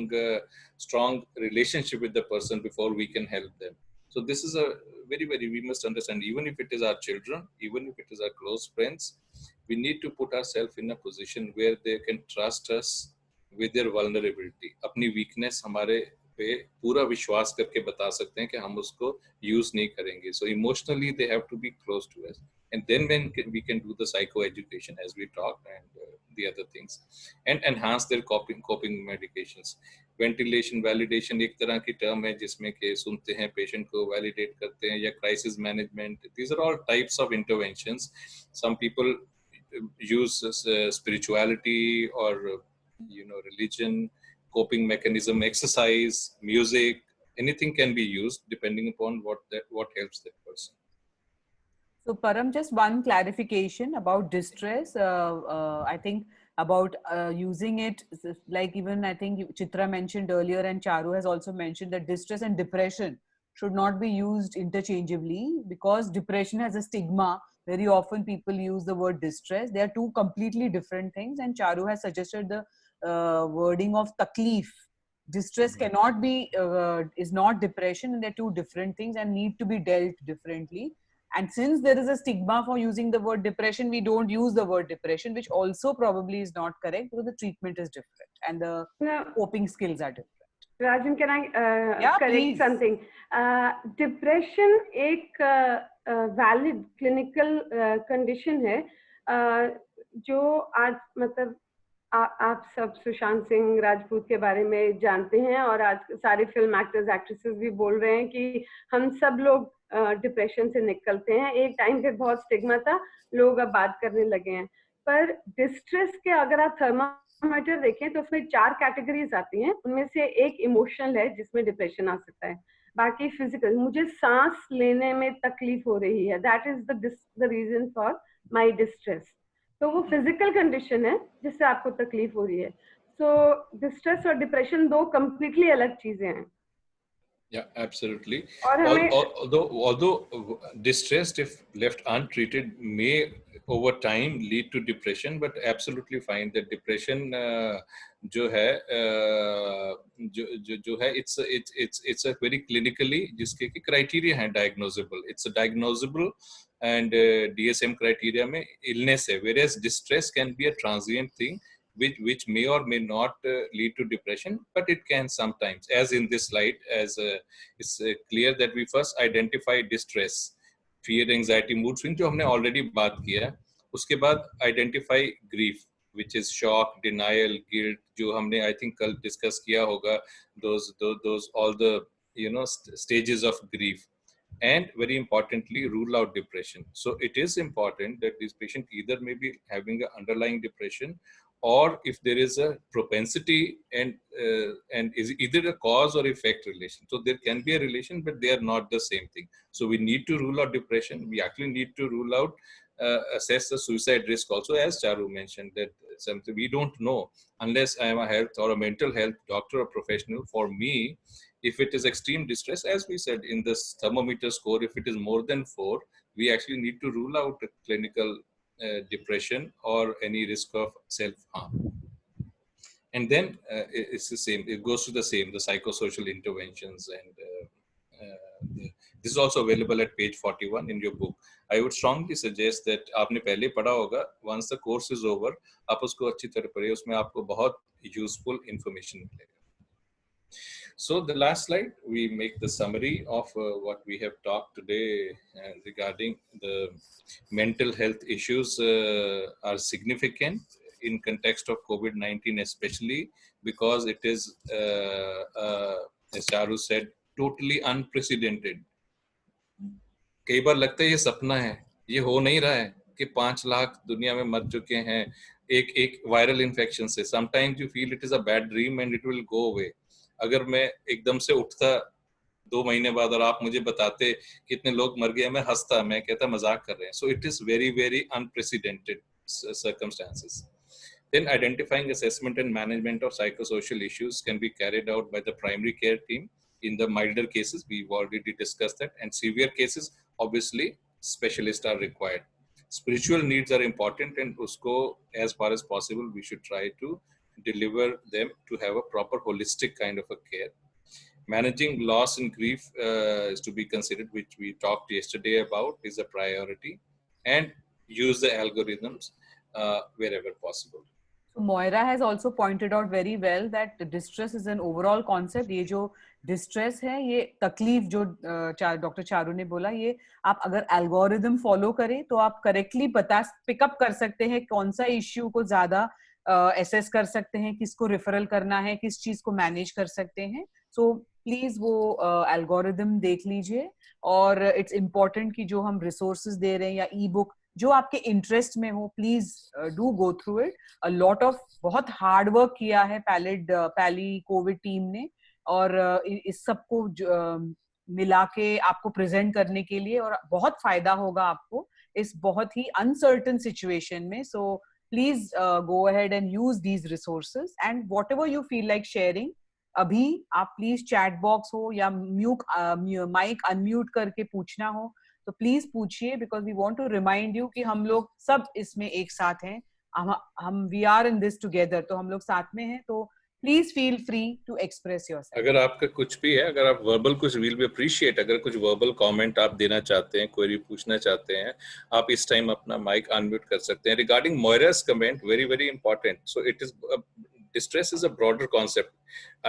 S1: strong relationship with the person before we can help them. So this is a very, we must understand, even if it is our children, even if it is our close friends, we need to put ourselves in a position where they can trust us with their vulnerability. अपनी weakness हमारे पे पूरा विश्वास करके बता सकते हैं कि हम उसको use नहीं करेंगे. So emotionally they have to be close to us, and then when we can do the psycho education as we talked, and the other things, and enhance their coping medications. Ventilation validation एक तरह की term है जिसमें कि सुनते हैं, patient को validate करते हैं, या crisis management. These are all types of interventions. Some people use spirituality or religion, coping mechanism, exercise, music, anything can be used depending upon what helps that person.
S3: So Param, just one clarification about distress. I think about using it, like even I think Chitra mentioned earlier and Charu has also mentioned that distress and depression should not be used interchangeably, because depression has a stigma. Very often people use the word distress. They are two completely different things, and Charu has suggested the wording of takleef, distress cannot be is not depression, and they're two different things and need to be dealt differently. And since there is a stigma for using the word depression, we don't use the word depression, which also probably is not correct because the treatment is different and the coping skills are different.
S4: Rajan, can I correct
S3: please.
S4: something? Depression एक valid clinical condition है जो आज मतलब आप सब सुशांत सिंह राजपूत के बारे में जानते हैं और आज सारे फिल्म एक्टर्स एक्ट्रेसेस भी बोल रहे हैं कि हम सब लोग डिप्रेशन से निकलते हैं. एक टाइम पे बहुत स्टिग्मा था, लोग अब बात करने लगे हैं. पर डिस्ट्रेस के अगर आप थर्मामीटर देखें तो उसमें 4 कैटेगरीज आती हैं. उनमें से एक इमोशनल है जिसमें डिप्रेशन आ सकता है, बाकी फिजिकल. मुझे सांस लेने में तकलीफ हो रही है, that is the reason for my distress. तो वो फिजिकल कंडीशन है जिससे आपको तकलीफ हो रही है. सो डिस्ट्रेस और डिप्रेशन 2 कंप्लीटली अलग चीजें हैं.
S1: Yeah, absolutely.
S4: और
S1: Although distressed, if left untreated, may over time lead to depression, but absolutely fine that depression जो है it's a very clinically जिसके की criteria है diagnosable. It's a diagnosable and DSM criteria में illness है, whereas distress can be a transient thing which may or may not lead to depression, but it can sometimes, as in this slide, as it's clear that we first identify distress, fear, anxiety, mood swing जो हमने already बात किया. उसके बाद identify grief, which is shock, denial, guilt, जो हमने I think कल discuss किया होगा, those all the stages of grief. And very importantly, rule out depression. So it is important that this patient either may be having an underlying depression, or if there is a propensity and is either a cause or effect relation. So there can be a relation, but they are not the same thing. So we need to rule out depression. We actually need to rule out, assess the suicide risk also, as Charu mentioned, that something we don't know unless I am a health or a mental health doctor or professional. For me, if it is extreme distress, as we said in this thermometer score, if it is more than 4, we actually need to rule out a clinical depression or any risk of self-harm. And then it's the same, it goes to the same, the psychosocial interventions, and this is also available at page 41 in your book. I would strongly suggest that आपने पहले पढ़ा होगा, once the course is over, आप उसको अच्छी तरह पढ़िए, उसमें आपको बहुत useful information मिलेगा. So the last slide, we make the summary of what we have talked today regarding the mental health issues are significant in context of COVID-19, especially because it is, as Charu said, totally unprecedented. कई बार लगता है ये सपना है, ये हो नहीं रहा है कि 5 लाख दुनिया में मर चुके हैं एक वायरल इन्फेक्शन से. Sometimes you feel it is a bad dream and it will go away. अगर मैं एकदम से उठता 2 महीने बाद और आप मुझे बताते कितने लोग मर गए, मैं हंसता, मैं कहता मजाक कर रहे हैं. So it is very, very unprecedented circumstances. Then identifying, assessment and management of psychosocial issues can be carried out by the primary care team. In the milder cases, we've already discussed that, and severe cases, obviously, specialists are required. Spiritual needs are important, and usko, as far as possible, we should try to deliver them to have a proper holistic kind of a care. Managing loss and grief is to be considered, which we talked yesterday about, is a priority, and use the algorithms wherever possible.
S3: So Moira has also pointed out very well that distress is an overall concept. ये जो distress है, ये तकलीफ जो doctor Charu ने बोला, ये आप अगर algorithm follow करें तो आप correctly pick up कर सकते हैं कौन सा issue को ज़्यादा assess कर सकते हैं, किसको referral करना है, किस चीज को manage कर सकते हैं. So please वो algorithm देख लीजिए. और it's important कि जो हम resources दे रहे हैं या e-book जो आपके इंटरेस्ट में हो, please do go through it. A lot of बहुत हार्ड वर्क किया है पैली कोविड टीम ने, और इस सबको मिला के आपको प्रेजेंट करने के लिए, और बहुत फायदा होगा आपको इस बहुत ही अनसर्टन सिचुएशन में. So please go ahead and use these resources, and what ever you feel like sharing, अभी आप प्लीज चैट बॉक्स हो या माइक अनम्यूट करके पूछना हो तो प्लीज पूछिए, because we want to remind you कि हम लोग सब इसमें एक साथ हैं. हम we are in this together, तो हम लोग साथ में हैं. तो please feel free to express yourself.
S1: अगर आपका कुछ भी है, अगर आप वर्बल कुछ विल बी अप्रिशिएट, अगर कुछ वर्बल कमेंट आप देना चाहते हैं, क्वेरी पूछना चाहते हैं, आप इस टाइम अपना माइक अनम्यूट कर सकते हैं. Regarding Moira's comment, very very important. So it is distress is a broader concept.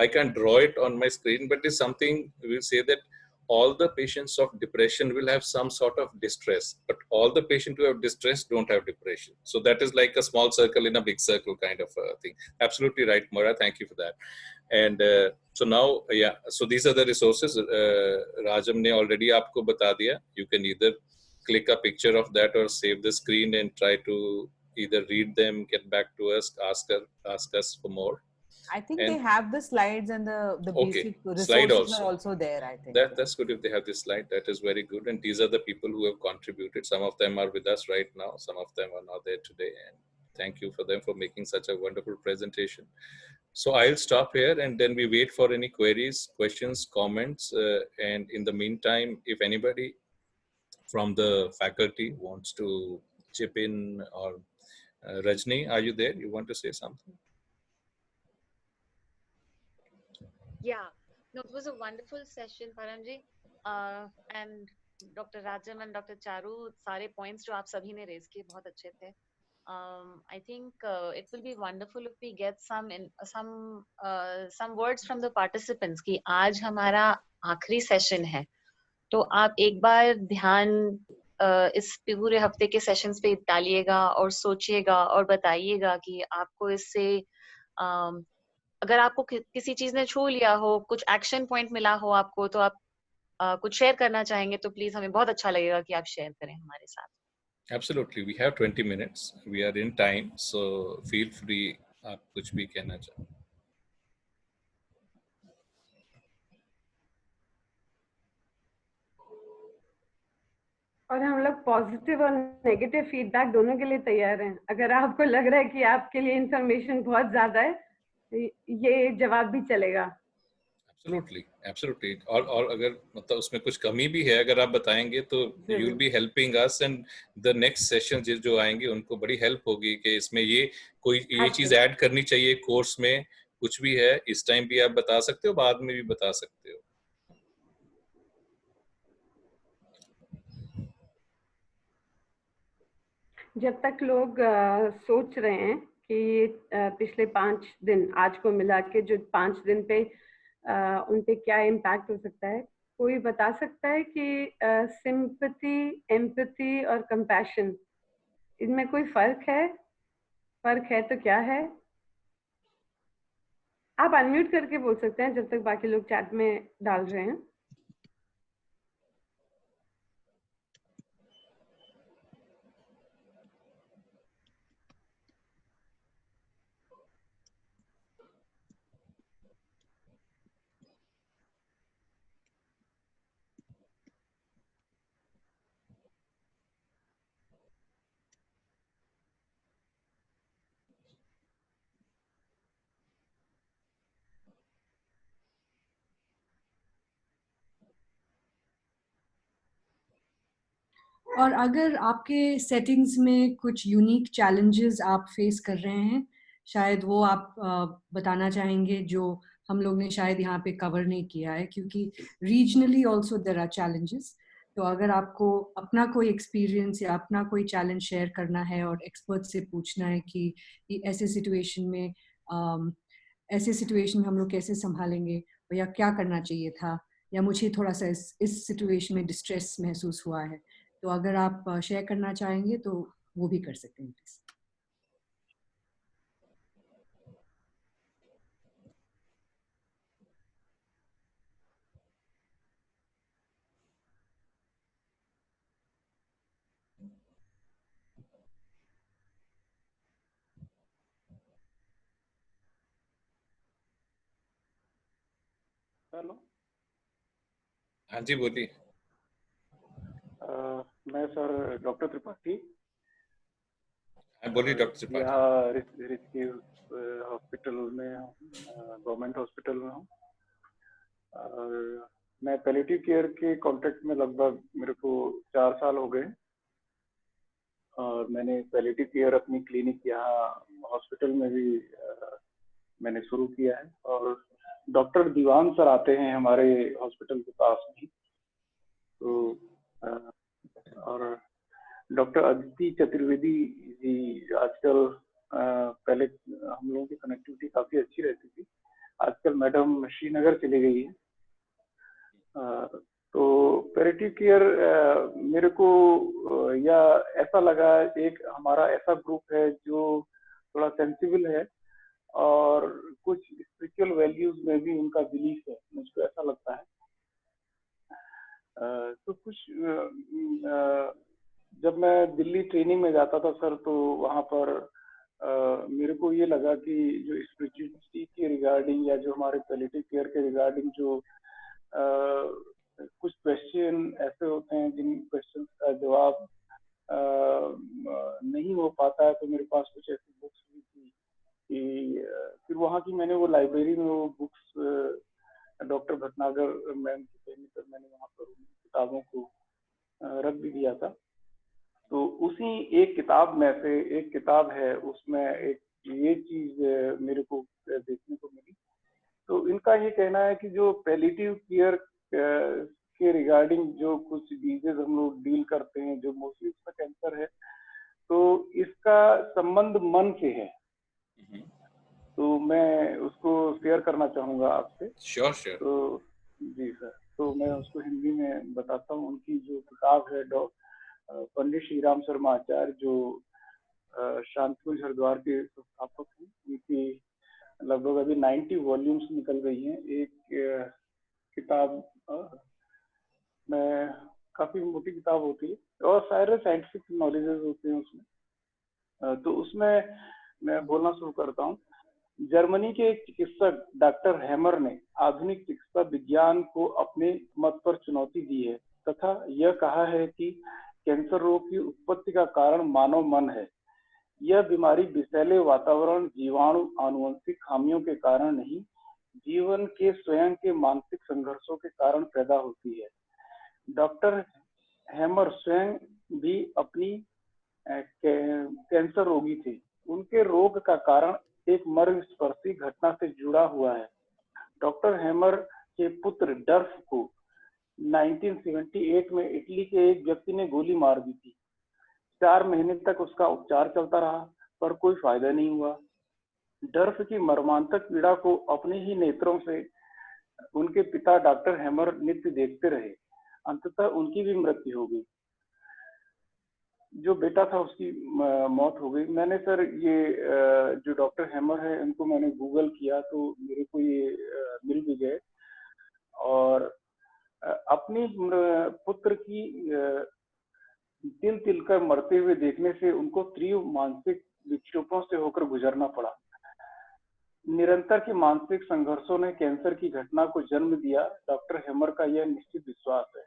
S1: I can draw it on my screen, but it's something we'll say that all the patients of depression will have some sort of distress, but all the patients who have distress don't have depression. So that is like a small circle in a big circle kind of thing. Absolutely right, Moira. Thank you for that. And so now, yeah, so these are the resources. Rajam ne already aapko bata diya. You can either click a picture of that or save the screen and try to either read them, get back to us, ask us for more.
S3: I think
S1: And
S3: they have the slides and the
S1: okay,
S3: basic
S1: slide
S3: resources
S1: also.
S3: are also there, I think.
S1: That's good if they have this slide. That is very good. And these are the people who have contributed. Some of them are with us right now. Some of them are not there today. And thank you for them for making such a wonderful presentation. So I'll stop here and then we wait for any queries, questions, comments. And in the meantime, if anybody from the faculty wants to chip in, or Rajni, are you there? You want to say something?
S6: Yeah, no, it was a wonderful session, Paramji, and Dr. Rajam and Dr. Charu, सारे points जो आप सभी ने raise किए बहुत अच्छे थे. I think it will be wonderful if we get some words from the participants कि आज हमारा आखिरी session है, तो आप एक बार ध्यान इस पूरे हफ्ते के सेशंस पे डालिएगा और सोचिएगा और बताइएगा कि आपको इससे अगर आपको किसी चीज ने छू लिया हो, कुछ एक्शन पॉइंट मिला हो आपको, तो आप कुछ शेयर करना चाहेंगे तो प्लीज हमें बहुत अच्छा लगेगा कि आप शेयर करें हमारे साथ.
S1: Absolutely, we have 20 minutes. We are in time, so feel free. आप कुछ भी कहना चाहें.
S4: और हम लोग पॉजिटिव और नेगेटिव फीडबैक दोनों के लिए तैयार हैं. अगर आपको लग रहा है कि आपके लिए इंफॉर्मेशन बहुत ज्यादा है, ये जवाब भी चलेगा.
S1: Absolutely, absolutely. और अगर मतलब उसमें कुछ कमी भी है, अगर आप बताएंगे तो you will be helping us, and the next session जो आएंगे उनको बड़ी हेल्प होगी कि इसमें ये चीज ऐड करनी चाहिए कोर्स में, कुछ भी है इस टाइम भी आप बता सकते हो, बाद में भी बता सकते हो.
S4: जब तक लोग सोच रहे हैं कि पिछले 5 दिन आज को मिला के जो 5 दिन पे उन पे क्या इम्पैक्ट हो सकता है, कोई बता सकता है कि सिंपैथी, एम्पैथी और कंपैशन, इनमें कोई फर्क है तो क्या है? आप अनम्यूट करके बोल सकते हैं जब तक बाकी लोग चैट में डाल रहे हैं.
S7: और अगर आपके सेटिंग्स में कुछ यूनिक चैलेंजेस आप फेस कर रहे हैं, शायद वो आप बताना चाहेंगे जो हम लोग ने शायद यहाँ पे कवर नहीं किया है, क्योंकि regionally also there are challenges. तो अगर आपको अपना कोई एक्सपीरियंस या अपना कोई चैलेंज शेयर करना है और एक्सपर्ट से पूछना है कि ऐसे सिचुएशन में हम लोग कैसे संभालेंगे, या क्या करना चाहिए था, या मुझे थोड़ा सा इस सिचुएशन में डिस्ट्रेस महसूस हुआ है, तो अगर आप शेयर करना चाहेंगे तो वो भी कर सकते हैं प्लीज.
S8: हेलो.
S1: हाँ जी, बोलिए.
S8: मैं सर डॉक्टर त्रिपाठी.
S1: बोलिए डॉक्टर त्रिपाठी.
S8: यहाँ रिचकी हॉस्पिटल में, गवर्नमेंट हॉस्पिटल में हूँ. मैं पैलिएटिव केयर के कांटेक्ट में लगभग मेरे को 4 साल हो गए, और मैंने पैलिएटिव केयर अपनी क्लिनिक यहाँ हॉस्पिटल में भी मैंने शुरू किया है। और डॉक्टर दीवान सर आते हैं हमारे हॉस्पिटल के पास में, तो और डॉक्टर अदिति चतुर्वेदी जी आजकल, पहले हम लोगों की कनेक्टिविटी काफी अच्छी रहती थी, आजकल मैडम श्रीनगर चली गई है। तो पैलिएटिव केयर मेरे को या ऐसा लगा, एक हमारा ऐसा ग्रुप है जो थोड़ा सेंसिबल है और कुछ स्पिरिचुअल वैल्यूज में भी उनका बिलीफ है, मुझको ऐसा लगता है। तो कुछ जब मैं दिल्ली ट्रेनिंग में जाता था सर, तो वहाँ पर मेरे को ये लगा कि जो स्पिरिचुअलिटी के रिगार्डिंग या जो हमारे पैलिएटिव केयर के रिगार्डिंग जो कुछ क्वेश्चन ऐसे होते हैं जिन क्वेश्चन का जवाब नहीं हो पाता है, तो मेरे पास कुछ ऐसी बुक्स भी थी कि फिर वहाँ की मैंने वो लाइब्रेरी में वो बुक्स डॉक्टर भटनागर मैम की कहने पर मैंने वहाँ पर उन किताबों को रख भी दिया था। तो उसी एक किताब में से एक किताब है, उसमें एक ये चीज मेरे को देखने को मिली। तो इनका ये कहना है कि जो पैलिएटिव केयर के रिगार्डिंग जो कुछ डिजीज हम लोग डील करते हैं, जो मोस्टली इसका कैंसर है, तो इसका संबंध मन से है। तो मैं उसको शेयर करना चाहूंगा आपसे।
S1: श्योर।
S8: तो जी सर, तो मैं उसको हिंदी में बताता हूँ। उनकी जो किताब है पंडित श्री राम शर्मा आचार्य, जो शांतिकुंज हरिद्वार के संस्थापक हैं, उनकी लगभग अभी 90 वॉल्यूम्स निकल गई हैं। एक किताब में काफी मोटी किताब होती है और सारे साइंटिफिक नॉलेजेस होते हैं उसमें। तो उसमें मैं बोलना शुरू करता हूँ। जर्मनी के एक चिकित्सक डॉक्टर हैमर ने आधुनिक चिकित्सा विज्ञान को अपने मत पर चुनौती दी है तथा यह कहा है कि कैंसर रोग की उत्पत्ति का कारण मानव मन है। यह बीमारी विषैले वातावरण, जीवाणु, आनुवंशिक खामियों के कारण नहीं, जीवन के स्वयं के मानसिक संघर्षों के कारण पैदा होती है। डॉक्टर हैमर स्वयं भी अपनी कैंसर रोगी थे। उनके रोग का कारण एक मर्मस्पर्शी घटना से जुड़ा हुआ है। डॉक्टर हैमर के पुत्र डर्फ को 1978 में इटली के एक व्यक्ति ने गोली मार दी थी। 4 महीने तक उसका उपचार चलता रहा पर कोई फायदा नहीं हुआ। डर्फ की मर्मांतक पीड़ा को अपने ही नेत्रों से उनके पिता डॉक्टर हैमर नित्य देखते रहे। अंततः उनकी भी मृत्यु हो गई। जो बेटा था उसकी मौत हो गई। मैंने सर ये जो डॉक्टर हैमर है इनको मैंने गूगल किया तो मेरे को ये मिल भी गए और अपनी पुत्र की तिल तिल कर मरते हुए देखने से उनको तीव्र मानसिक विक्षोभों से होकर गुजरना पड़ा। निरंतर के मानसिक संघर्षों ने कैंसर की घटना को जन्म दिया। डॉक्टर हैमर का यह निश्चित विश्वास है।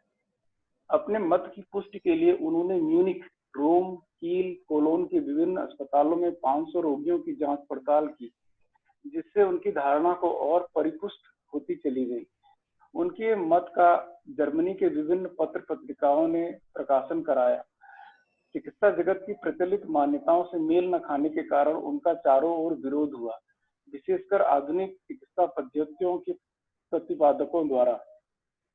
S8: अपने मत की पुष्टि के लिए उन्होंने म्यूनिख, रोम, कील, कोलोन के विभिन्न अस्पतालों में 500 रोगियों की जांच पड़ताल की, जिससे उनकी धारणा को और परिपुष्ट होती चली गई। उनके मत का जर्मनी के विभिन्न पत्र पत्रिकाओं ने प्रकाशन कराया। चिकित्सा जगत की प्रचलित मान्यताओं से मेल न खाने के कारण उनका चारों ओर विरोध हुआ, विशेषकर आधुनिक चिकित्सा पद्धतियों के प्रतिपादकों द्वारा।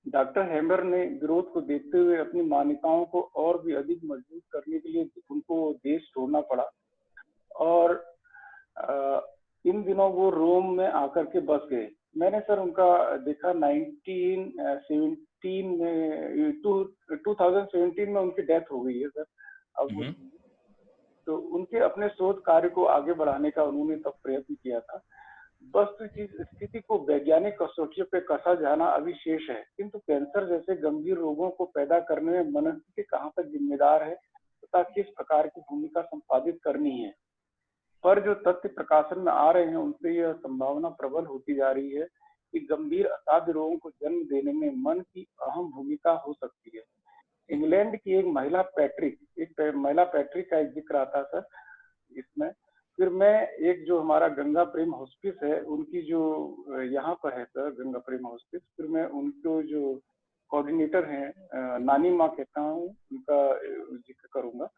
S8: डॉक्टर हैमर ने विरोध को देखते हुए अपनी मान्यताओं को और भी अधिक मजबूत करने के लिए उनको देश छोड़ना पड़ा और इन दिनों वो रोम में आकर के बस गए। मैंने सर उनका देखा 2017 में उनकी डेथ हो गई है सर। अब तो उनके अपने शोध कार्य को आगे बढ़ाने का उन्होंने तब प्रयत्न किया था। वस्तु की स्थिति को वैज्ञानिक कसौटियों पे कसा जाना अभी शेष है, किंतु कैंसर जैसे गंभीर रोगों को पैदा करने में मनुष्य कहाँ तक जिम्मेदार है तथा किस प्रकार की भूमिका संपादित करनी है, पर जो तथ्य प्रकाशन में आ रहे हैं उनसे यह संभावना प्रबल होती जा रही है कि गंभीर असाध्य रोगों को जन्म देने में मन की अहम भूमिका हो सकती है। इंग्लैंड की एक महिला पैट्रिक का एक जिक्र आता है सर इसमें। फिर मैं एक जो हमारा गंगा प्रेम हॉस्पिस है उनकी जो यहाँ पर है सर गंगा प्रेम हॉस्पिस, फिर मैं उनको जो कोऑर्डिनेटर हैं नानी माँ कहता हूँ, उनका जिक्र करूंगा।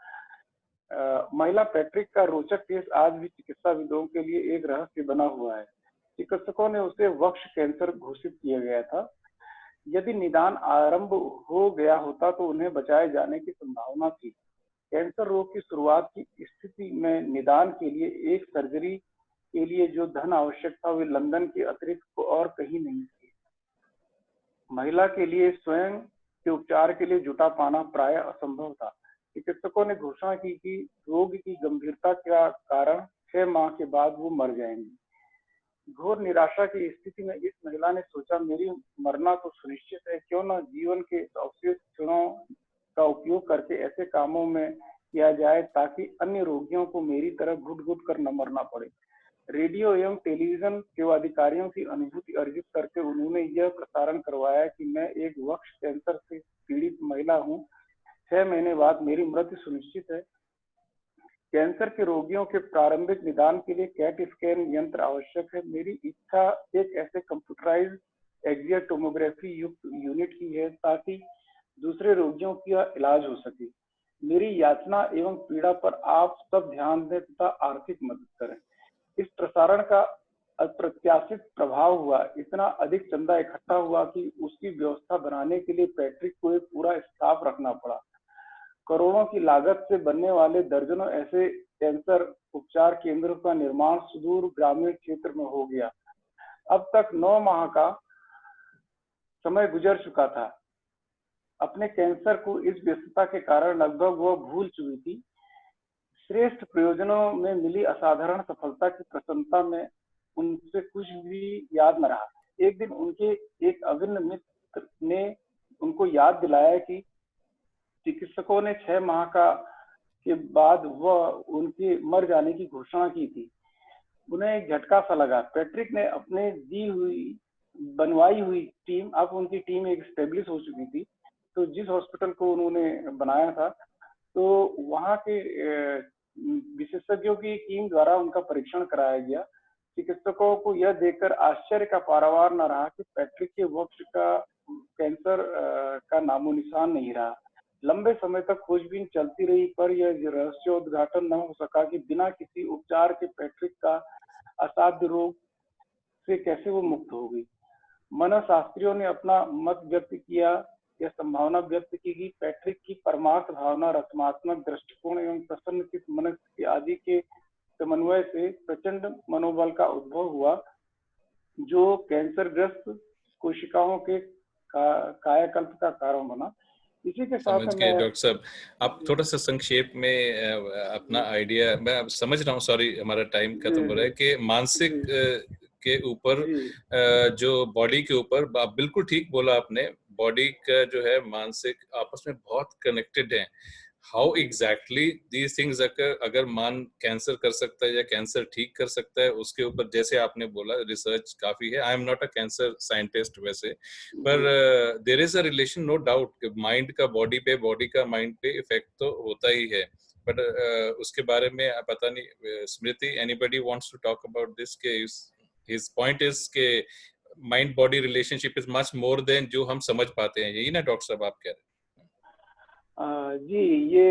S8: महिला पैट्रिक का रोचक केस आज भी चिकित्साविदों के लिए एक रहस्य बना हुआ है। चिकित्सकों ने उसे वक्ष कैंसर घोषित किया गया था। यदि निदान आरंभ हो गया होता तो उन्हें बचाए जाने की संभावना थी। कैंसर रोग की शुरुआत की स्थिति में निदान के लिए एक सर्जरी के लिए जो धन आवश्यक था वे लंदन के अतिरिक्त और कहीं नहीं थी। महिला के लिए स्वयं के उपचार के लिए जुटा पाना प्राय असंभव था। चिकित्सकों ने घोषणा की कि रोग की गंभीरता का कारण 6 माह के बाद वो मर जाएंगी। घोर निराशा की स्थिति में इस महिला ने सोचा, मेरी मरना तो सुनिश्चित है, क्यों न जीवन के अवशेष क्षणों का उपयोग करके ऐसे कामों में किया जाए ताकि अन्य रोगियों को मेरी तरह घुट घुट कर न मरना पड़े। रेडियो एवं टेलीविजन के अधिकारियों की अनुभूति अर्जित करके उन्होंने यह प्रसारण करवाया कि मैं एक वक्ष कैंसर से पीड़ित महिला हूँ। 6 महीने बाद मेरी मृत्यु सुनिश्चित है। कैंसर के रोगियों के प्रारंभिक निदान के लिए कैट स्कैन यंत्र आवश्यक है। मेरी इच्छा एक ऐसे कंप्यूटराइज्ड एक्सियल टोमोग्राफी युक्त यूनिट की है ताकि दूसरे रोगियों का इलाज हो सके। मेरी यातना एवं पीड़ा पर आप सब ध्यान दें तथा आर्थिक मदद करें। इस प्रसारण का अप्रत्याशित प्रभाव हुआ। इतना अधिक चंदा इकट्ठा हुआ कि उसकी व्यवस्था बनाने के लिए पैट्रिक को एक पूरा स्टाफ रखना पड़ा। करोड़ों की लागत से बनने वाले दर्जनों ऐसे कैंसर उपचार केंद्रों का निर्माण सुदूर ग्रामीण क्षेत्र में हो गया। अब तक 9 माह का समय गुजर चुका था। अपने कैंसर को इस व्यस्तता के कारण लगभग वह भूल चुकी थी। श्रेष्ठ प्रयोजनों में मिली असाधारण सफलता की प्रसन्नता में उनसे कुछ भी याद न रहा। एक दिन उनके एक अभिन्न मित्र ने उनको याद दिलाया कि चिकित्सकों ने 6 माह के बाद वह उनके मर जाने की घोषणा की थी। उन्हें एक झटका सा लगा। पैट्रिक ने अपने बनवाई हुई टीम, अब उनकी टीम एक स्टेब्लिश हो चुकी थी, तो जिस हॉस्पिटल को उन्होंने बनाया था तो वहाँ के विशेषज्ञों की टीम द्वारा उनका परीक्षण कराया गया। चिकित्सकों को यह देखकर आश्चर्य का पारावार न रहा कि पैट्रिक के वक्ष का कैंसर का नामो निशान नहीं रहा। लंबे समय तक खोजबीन चलती रही पर यह रहस्योद्घाटन न हो सका कि बिना किसी उपचार के पैट्रिक का असाध्य रोग से कैसे वो मुक्त हो गई। मनोशास्त्रियों ने अपना मत व्यक्त किया, यह संभावना व्यक्त की कि पैट्रिक की परमार्थ भावना, रचनात्मक दृष्टिकोण एवं प्रसन्नचित मनस्थिति आदि के समन्वय से प्रचंड मनोबल का उद्भव हुआ जो कैंसरग्रस्त कोशिकाओं के कायाकल्प का कारण बना। इसी के साथ
S1: समझ गए डॉक्टर साहब, आप थोड़ा सा संक्षेप में अपना आइडिया, मैं समझ रहा हूँ, सॉरी हमारा टाइम खत्म हो रहा है, कि मानसिक के ऊपर जो बॉडी के ऊपर, आप बिल्कुल ठीक बोला आपने, बॉडी का जो है मानसिक आपस में बहुत कनेक्टेड है। हाउ एग्जैक्टली दीज थिंग्स अगर मान कैंसर कर सकता है या कैंसर ठीक कर सकता है, उसके ऊपर जैसे आपने बोला रिसर्च काफी है। I am not a cancer scientist वैसे, पर there is a relation no doubt, mind का बॉडी पे, बॉडी का माइंड पे इफेक्ट तो होता ही है। बट उसके बारे में पता नहीं, Smriti, anybody wants to talk about this? के हिज पॉइंट इज के mind body relationship is much more than जो हम समझ पाते हैं, यही ना डॉक्टर साहब आप कह रहे हैं?
S8: जी, ये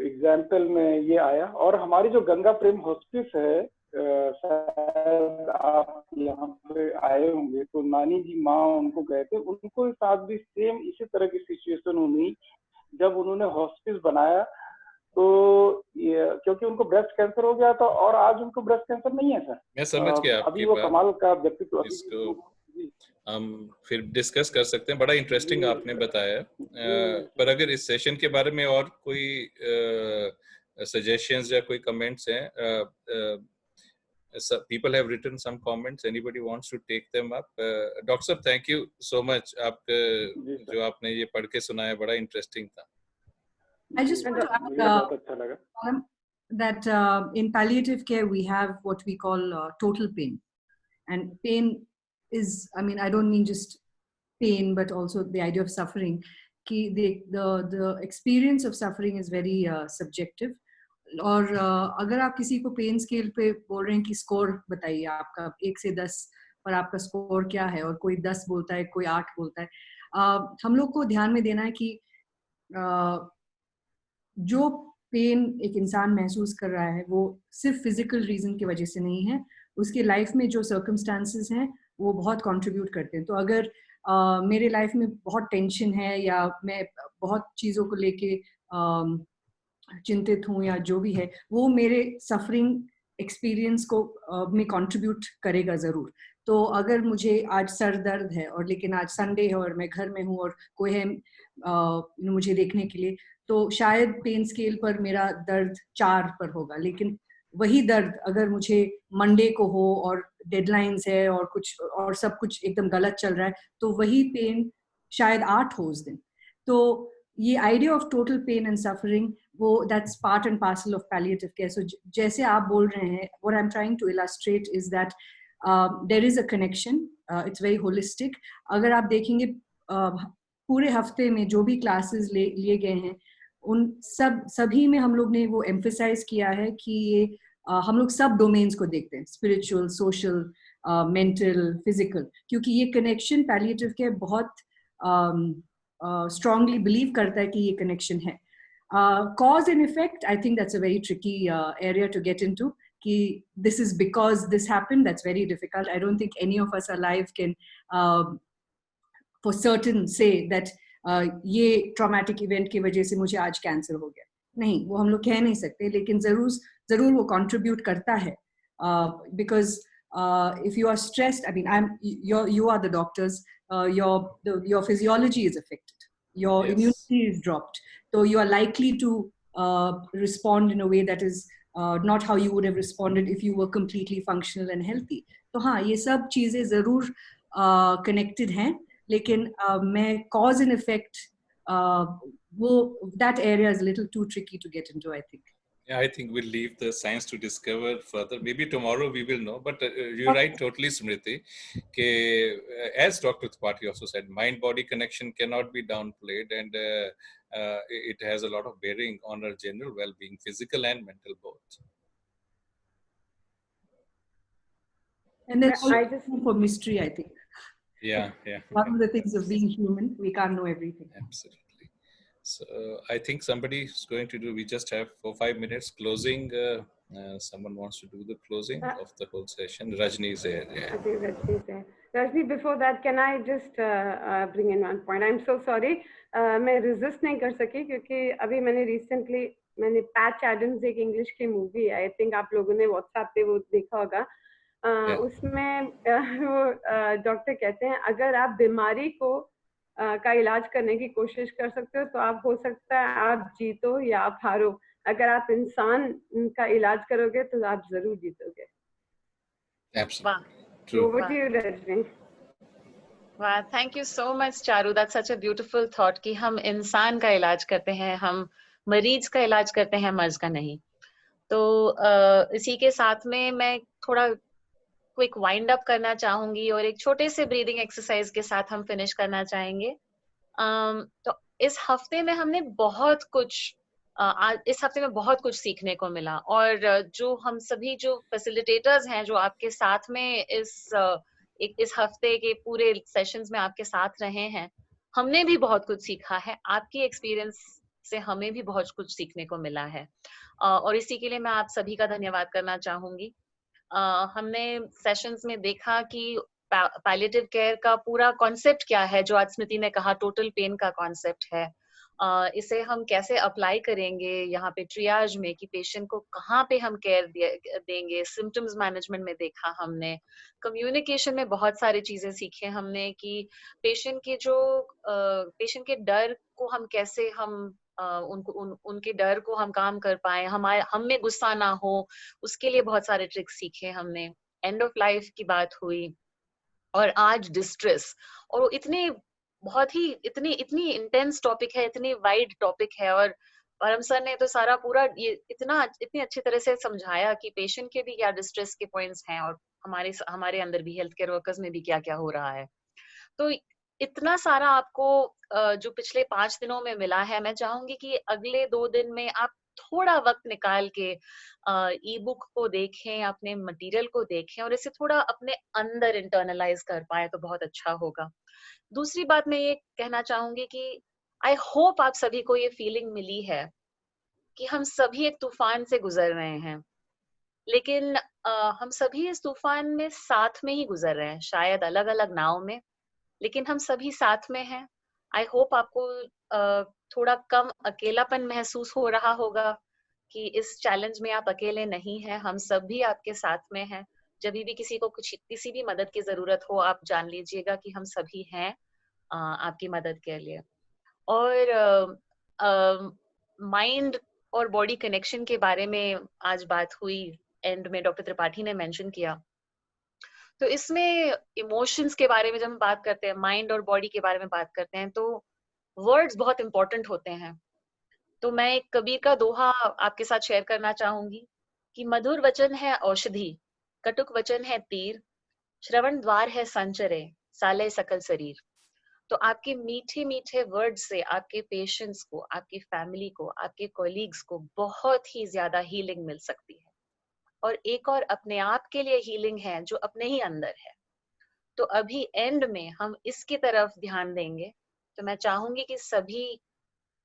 S8: एग्जाम्पल में ये आया। और हमारी जो गंगा प्रेम हॉस्पिस है, शायद आप यहाँ पे आए होंगे, तो नानी जी माँ उनको गए थे, उनको साथ भी सेम इसी तरह की सिचुएशन हुई जब उन्होंने हॉस्पिस बनाया। तो क्योंकि उनको ब्रेस्ट कैंसर हो गया था और आज उनको ब्रेस्ट कैंसर नहीं है सर।
S1: मैं समझ गया
S8: अभी वो कमाल का व्यक्तित्व।
S1: हम फिर डिस्कस कर सकते हैं, बड़ा इंटरेस्टिंग आपने बताया। पर अगर इस सेशन के बारे में और कोई सजेशंस या कोई कमेंट्स हैं, people have written some comments, anybody wants to take them up? Doctor साहब थैंक यू सो मच, आप जो आपने ये पढ़ के सुनाया बड़ा इंटरेस्टिंग था।
S7: I just want to add that in palliative care we have what we call total pain, and pain is, I mean, I don't mean just pain but also the idea of suffering. The experience of suffering is very subjective. और अगर आप किसी को pen scale पे बोल रहे हैं कि स्कोर बताइए आपका 1 से 10 पर आपका स्कोर क्या है, और कोई 10 बोलता है, कोई 8 बोलता है, हम लोग को ध्यान में देना है कि जो पेन एक इंसान महसूस कर रहा है वो सिर्फ फिजिकल रीजन की वजह से नहीं है, उसके लाइफ में जो सर्कमस्टांसेस हैं वो बहुत कंट्रीब्यूट करते हैं। तो अगर मेरे लाइफ में बहुत टेंशन है या मैं बहुत चीज़ों को लेके चिंतित हूँ या जो भी है, वो मेरे सफरिंग एक्सपीरियंस को में कंट्रीब्यूट करेगा ज़रूर। तो अगर मुझे आज सर दर्द है और लेकिन आज संडे है और मैं घर में हूँ और कोई है मुझे देखने के लिए, तो शायद पेन स्केल पर मेरा दर्द 4 पर होगा, लेकिन वही दर्द अगर मुझे मंडे को हो और डेडलाइंस है और कुछ और सब कुछ एकदम गलत चल रहा है, तो वही पेन शायद 8 हो उस दिन। तो ये idea of total pain and suffering, वो that's part and parcel of palliative care. So जैसे आप बोल रहे हैं, what I am trying to illustrate is that there is a connection, it's very holistic. अगर आप देखेंगे पूरे हफ्ते में जो भी क्लासेस लिए गए हैं, उन सभी में हम लोग ने वो एम्फेसाइज किया है कि ये हम लोग सब डोमेन्स को देखते हैं, स्पिरिचुअल, सोशल, मेंटल, फिजिकल, क्योंकि ये कनेक्शन पैलिएटिव केयर बहुत स्ट्रांगली बिलीव करता है कि ये कनेक्शन है। Cause and effect, I think that's a very tricky area to get into, कि this is because this happened, that's very difficult. I don't think any of us alive can for certain say that ये traumatic event की वजह से मुझे आज cancer हो गया, नहीं, वो हम लोग कह नहीं सकते, लेकिन जरूर वो contribute करता है, because if you are stressed, I mean you are the doctors, your physiology is affected, your
S1: Yes.
S7: immunity is dropped, so you are likely to respond in a way that is not how you would have responded if you were completely functional and healthy. तो हाँ, ये सब चीजें जरूर connected हैं, लेकिन मैं cause and effect वो that area is a little too tricky to get into, I think.
S1: Yeah, I think we'll leave the science to discover further. Maybe tomorrow we will know. But you're right, totally, Smriti. As Dr. Tripathi also said, mind-body connection cannot be downplayed, and it has a lot of bearing on our general well-being, physical and mental both.
S7: And then I just for mystery, I think.
S1: Yeah.
S7: One of the things of being human, we can't know everything.
S1: Absolutely. So I think somebody is going to do. We just have 4-5 minutes closing. Someone wants to do the closing of the whole session. Rajni is there. Yeah.
S4: I think Rajni is there. Rajni, before that, can I just bring in one point? I'm so sorry. मैं resist नहीं कर सकी क्योंकि अभी मैंने patch Adams एक English की movie है, आई थिंक आप लोगों ने व्हाट्सएप पे वो देखा होगा। उसमें वो डॉक्टर कहते हैं अगर आप बीमारी को का इलाज करने की कोशिश कर सकते हो तो आप हो सकता है आप जीतो या आप हारो, अगर आप इंसान का इलाज करोगे तो आप जरूर जीतोगे।
S6: Over to you, Rajni. Wow, thank you so much, Charu. That's such a beautiful thought कि हम इंसान का इलाज करते हैं, हम मरीज का इलाज करते हैं, मर्ज का नहीं। तो इसी के साथ में मैं थोड़ा क्विक वाइंड अप करना चाहूंगी और एक छोटे से ब्रीदिंग एक्सरसाइज के साथ हम फिनिश करना चाहेंगे। तो इस हफ्ते में हमने बहुत कुछ सीखने को मिला, और जो हम सभी जो फैसिलिटेटर्स हैं जो आपके साथ में इस हफ्ते के पूरे सेशंस में आपके साथ रहे हैं, हमने भी बहुत कुछ सीखा है। आपकी एक्सपीरियंस से हमें भी बहुत कुछ सीखने को मिला है, और इसी के लिए मैं आप सभी का धन्यवाद करना चाहूंगी। हमने सेशंस में देखा कि पैलिएटिव केयर का पूरा कॉन्सेप्ट क्या है, जो आज स्मृति ने कहा टोटल पेन का कॉन्सेप्ट है। इसे हम कैसे अप्लाई करेंगे यहाँ पे ट्रियाज में, कि पेशेंट को कहाँ पे हम केयर देंगे। सिम्टम्स मैनेजमेंट में देखा हमने, कम्युनिकेशन में बहुत सारी चीजें सीखे हमने, कि पेशेंट के डर को हम कैसे उनके डर को हम काम कर पाए, हम में गुस्सा ना हो, उसके लिए बहुत सारे ट्रिक्स सीखे हमने। एंड ऑफ लाइफ की बात हुई, और आज डिस्ट्रेस, और इतनी इतनी इंटेंस टॉपिक है, इतनी वाइड टॉपिक है, और परम सर ने तो सारा पूरा ये इतनी अच्छी तरह से समझाया कि पेशेंट के भी क्या डिस्ट्रेस के पॉइंट्स हैं, और हमारे अंदर भी हेल्थ केयर वर्कर्स में भी क्या क्या हो रहा है। तो इतना सारा आपको जो पिछले 5 दिनों में मिला है, मैं चाहूंगी कि अगले 2 दिन में आप थोड़ा वक्त निकाल के ई बुक को देखें, अपने मटेरियल को देखें, और इसे थोड़ा अपने अंदर इंटरनलाइज कर पाए तो बहुत अच्छा होगा। दूसरी बात मैं ये कहना चाहूंगी कि आई होप आप सभी को ये फीलिंग मिली है कि हम सभी एक तूफान से गुजर रहे हैं, लेकिन हम सभी इस तूफान में साथ में ही गुजर रहे हैं, शायद अलग अलग नाव में, लेकिन हम सभी साथ में हैं। आई होप आपको थोड़ा कम अकेलापन महसूस हो रहा होगा कि इस चैलेंज में आप अकेले नहीं हैं, हम सभी आपके साथ में हैं। जब भी किसी को किसी भी मदद की जरूरत हो, आप जान लीजिएगा कि हम सभी हैं आपकी मदद के लिए। और माइंड और बॉडी कनेक्शन के बारे में आज बात हुई, एंड में डॉक्टर त्रिपाठी ने मेंशन किया। तो इसमें इमोशंस के बारे में जब हम बात करते हैं, माइंड और बॉडी के बारे में बात करते हैं, तो वर्ड्स बहुत इंपॉर्टेंट होते हैं। तो मैं एक कबीर का दोहा आपके साथ शेयर करना चाहूंगी कि मधुर वचन है औषधि, कटुक वचन है तीर, श्रवण द्वार है संचरे, साले सकल शरीर। तो आपके मीठे मीठे वर्ड से आपके पेशेंट्स को, आपकी फैमिली को, आपके कोलीग्स को बहुत ही ज्यादा हीलिंग मिल सकती है। और एक और अपने आप के लिए हीलिंग है जो अपने ही अंदर है। तो अभी एंड में हम इसकी तरफ ध्यान देंगे। तो मैं चाहूंगी कि सभी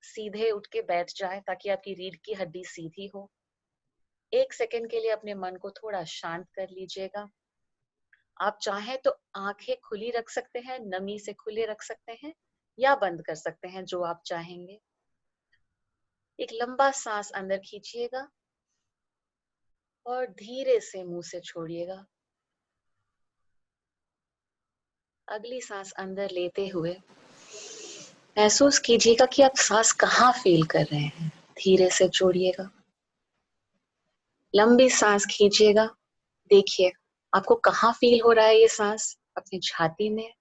S6: सीधे उठ के बैठ जाए ताकि आपकी रीढ़ की हड्डी सीधी हो। 1 सेकंड के लिए अपने मन को थोड़ा शांत कर लीजिएगा। आप चाहें तो आंखें खुली रख सकते हैं, नमी से खुले रख सकते हैं, या बंद कर सकते हैं, जो आप चाहेंगे। एक लंबा सांस अंदर खींचिएगा और धीरे से मुंह से छोड़िएगा। अगली सांस अंदर लेते हुए महसूस कीजिएगा कि आप सांस कहाँ फील कर रहे हैं। धीरे से छोड़िएगा। लंबी सांस खींचिएगा। देखिए आपको कहाँ फील हो रहा है ये सांस, अपनी छाती में,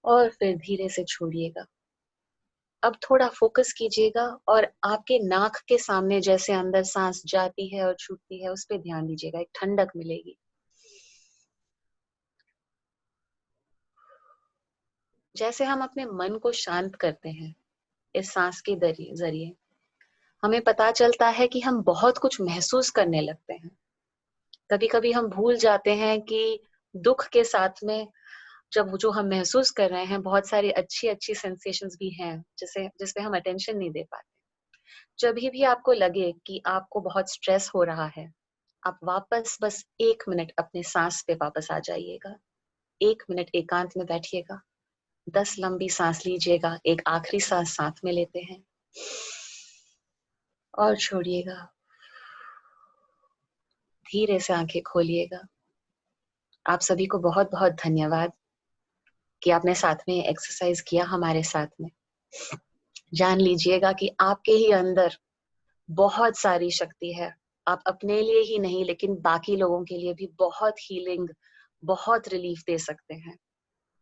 S6: और फिर धीरे से छोड़िएगा। अब थोड़ा फोकस कीजिएगा और आपके नाक के सामने जैसे अंदर सांस जाती है और छूटती है, उस पर ध्यान दीजिएगा। एक ठंडक मिलेगी। जैसे हम अपने मन को शांत करते हैं इस सांस के जरिए, हमें पता चलता है कि हम बहुत कुछ महसूस करने लगते हैं। कभी कभी हम भूल जाते हैं कि दुख के साथ में जब जो हम महसूस कर रहे हैं, बहुत सारी अच्छी अच्छी सेंसेशंस भी हैं जिसपे हम अटेंशन नहीं दे पाते। जब भी आपको लगे कि आपको बहुत स्ट्रेस हो रहा है, आप वापस बस 1 मिनट अपने सांस पे वापस आ जाइएगा। 1 मिनट एकांत में बैठिएगा। 10 लंबी सांस लीजिएगा। एक आखिरी सांस साथ में लेते हैं और छोड़िएगा। धीरे से आंखें खोलिएगा। आप सभी को बहुत बहुत धन्यवाद कि आपने साथ में एक्सरसाइज किया हमारे साथ में। जान लीजिएगा कि आपके ही अंदर बहुत सारी शक्ति है। आप अपने लिए ही नहीं लेकिन बाकी लोगों के लिए भी बहुत हीलिंग, बहुत रिलीफ दे सकते हैं।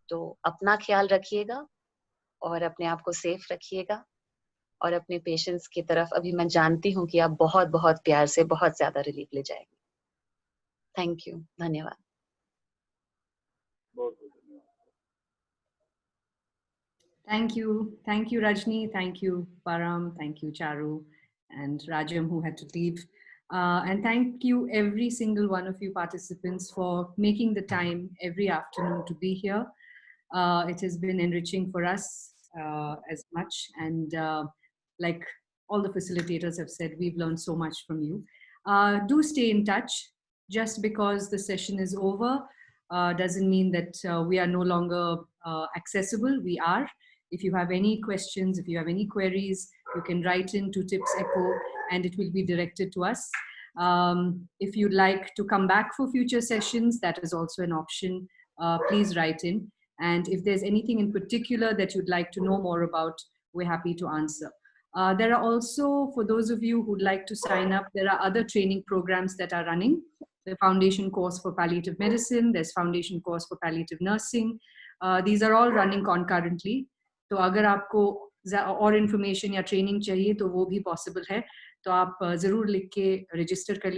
S6: तो अपना ख्याल रखिएगा और अपने आप को सेफ रखिएगा, और अपने पेशेंट्स की तरफ अभी मैं जानती हूँ कि आप बहुत बहुत प्यार से बहुत ज्यादा रिलीफ ले जाएंगे। Thank you. धन्यवाद।
S7: Thank you, Rajni. Thank you, Param. Thank you, Charu, and Rajam, who had to leave. And thank you, every single one of you participants, for making the time every afternoon to be here. It has been enriching for us as much. And like all the facilitators have said, we've learned so much from you. Do stay in touch. Just because the session is over doesn't mean that we are no longer accessible. We are. If you have any questions, if you have any queries, you can write in to Tips Echo and it will be directed to us. If you'd like to come back for future sessions, that is also an option. Please write in. And if there's anything in particular that you'd like to know more about, we're happy to answer. There are also, for those of you who'd like to sign up, there are other training programs that are running. The foundation course for palliative medicine, there's foundation course for palliative nursing. These are all running concurrently. तो अगर आपको और information या training चाहिए तो वो भी possible है, तो आप ज़रूर लिख के रजिस्टर कर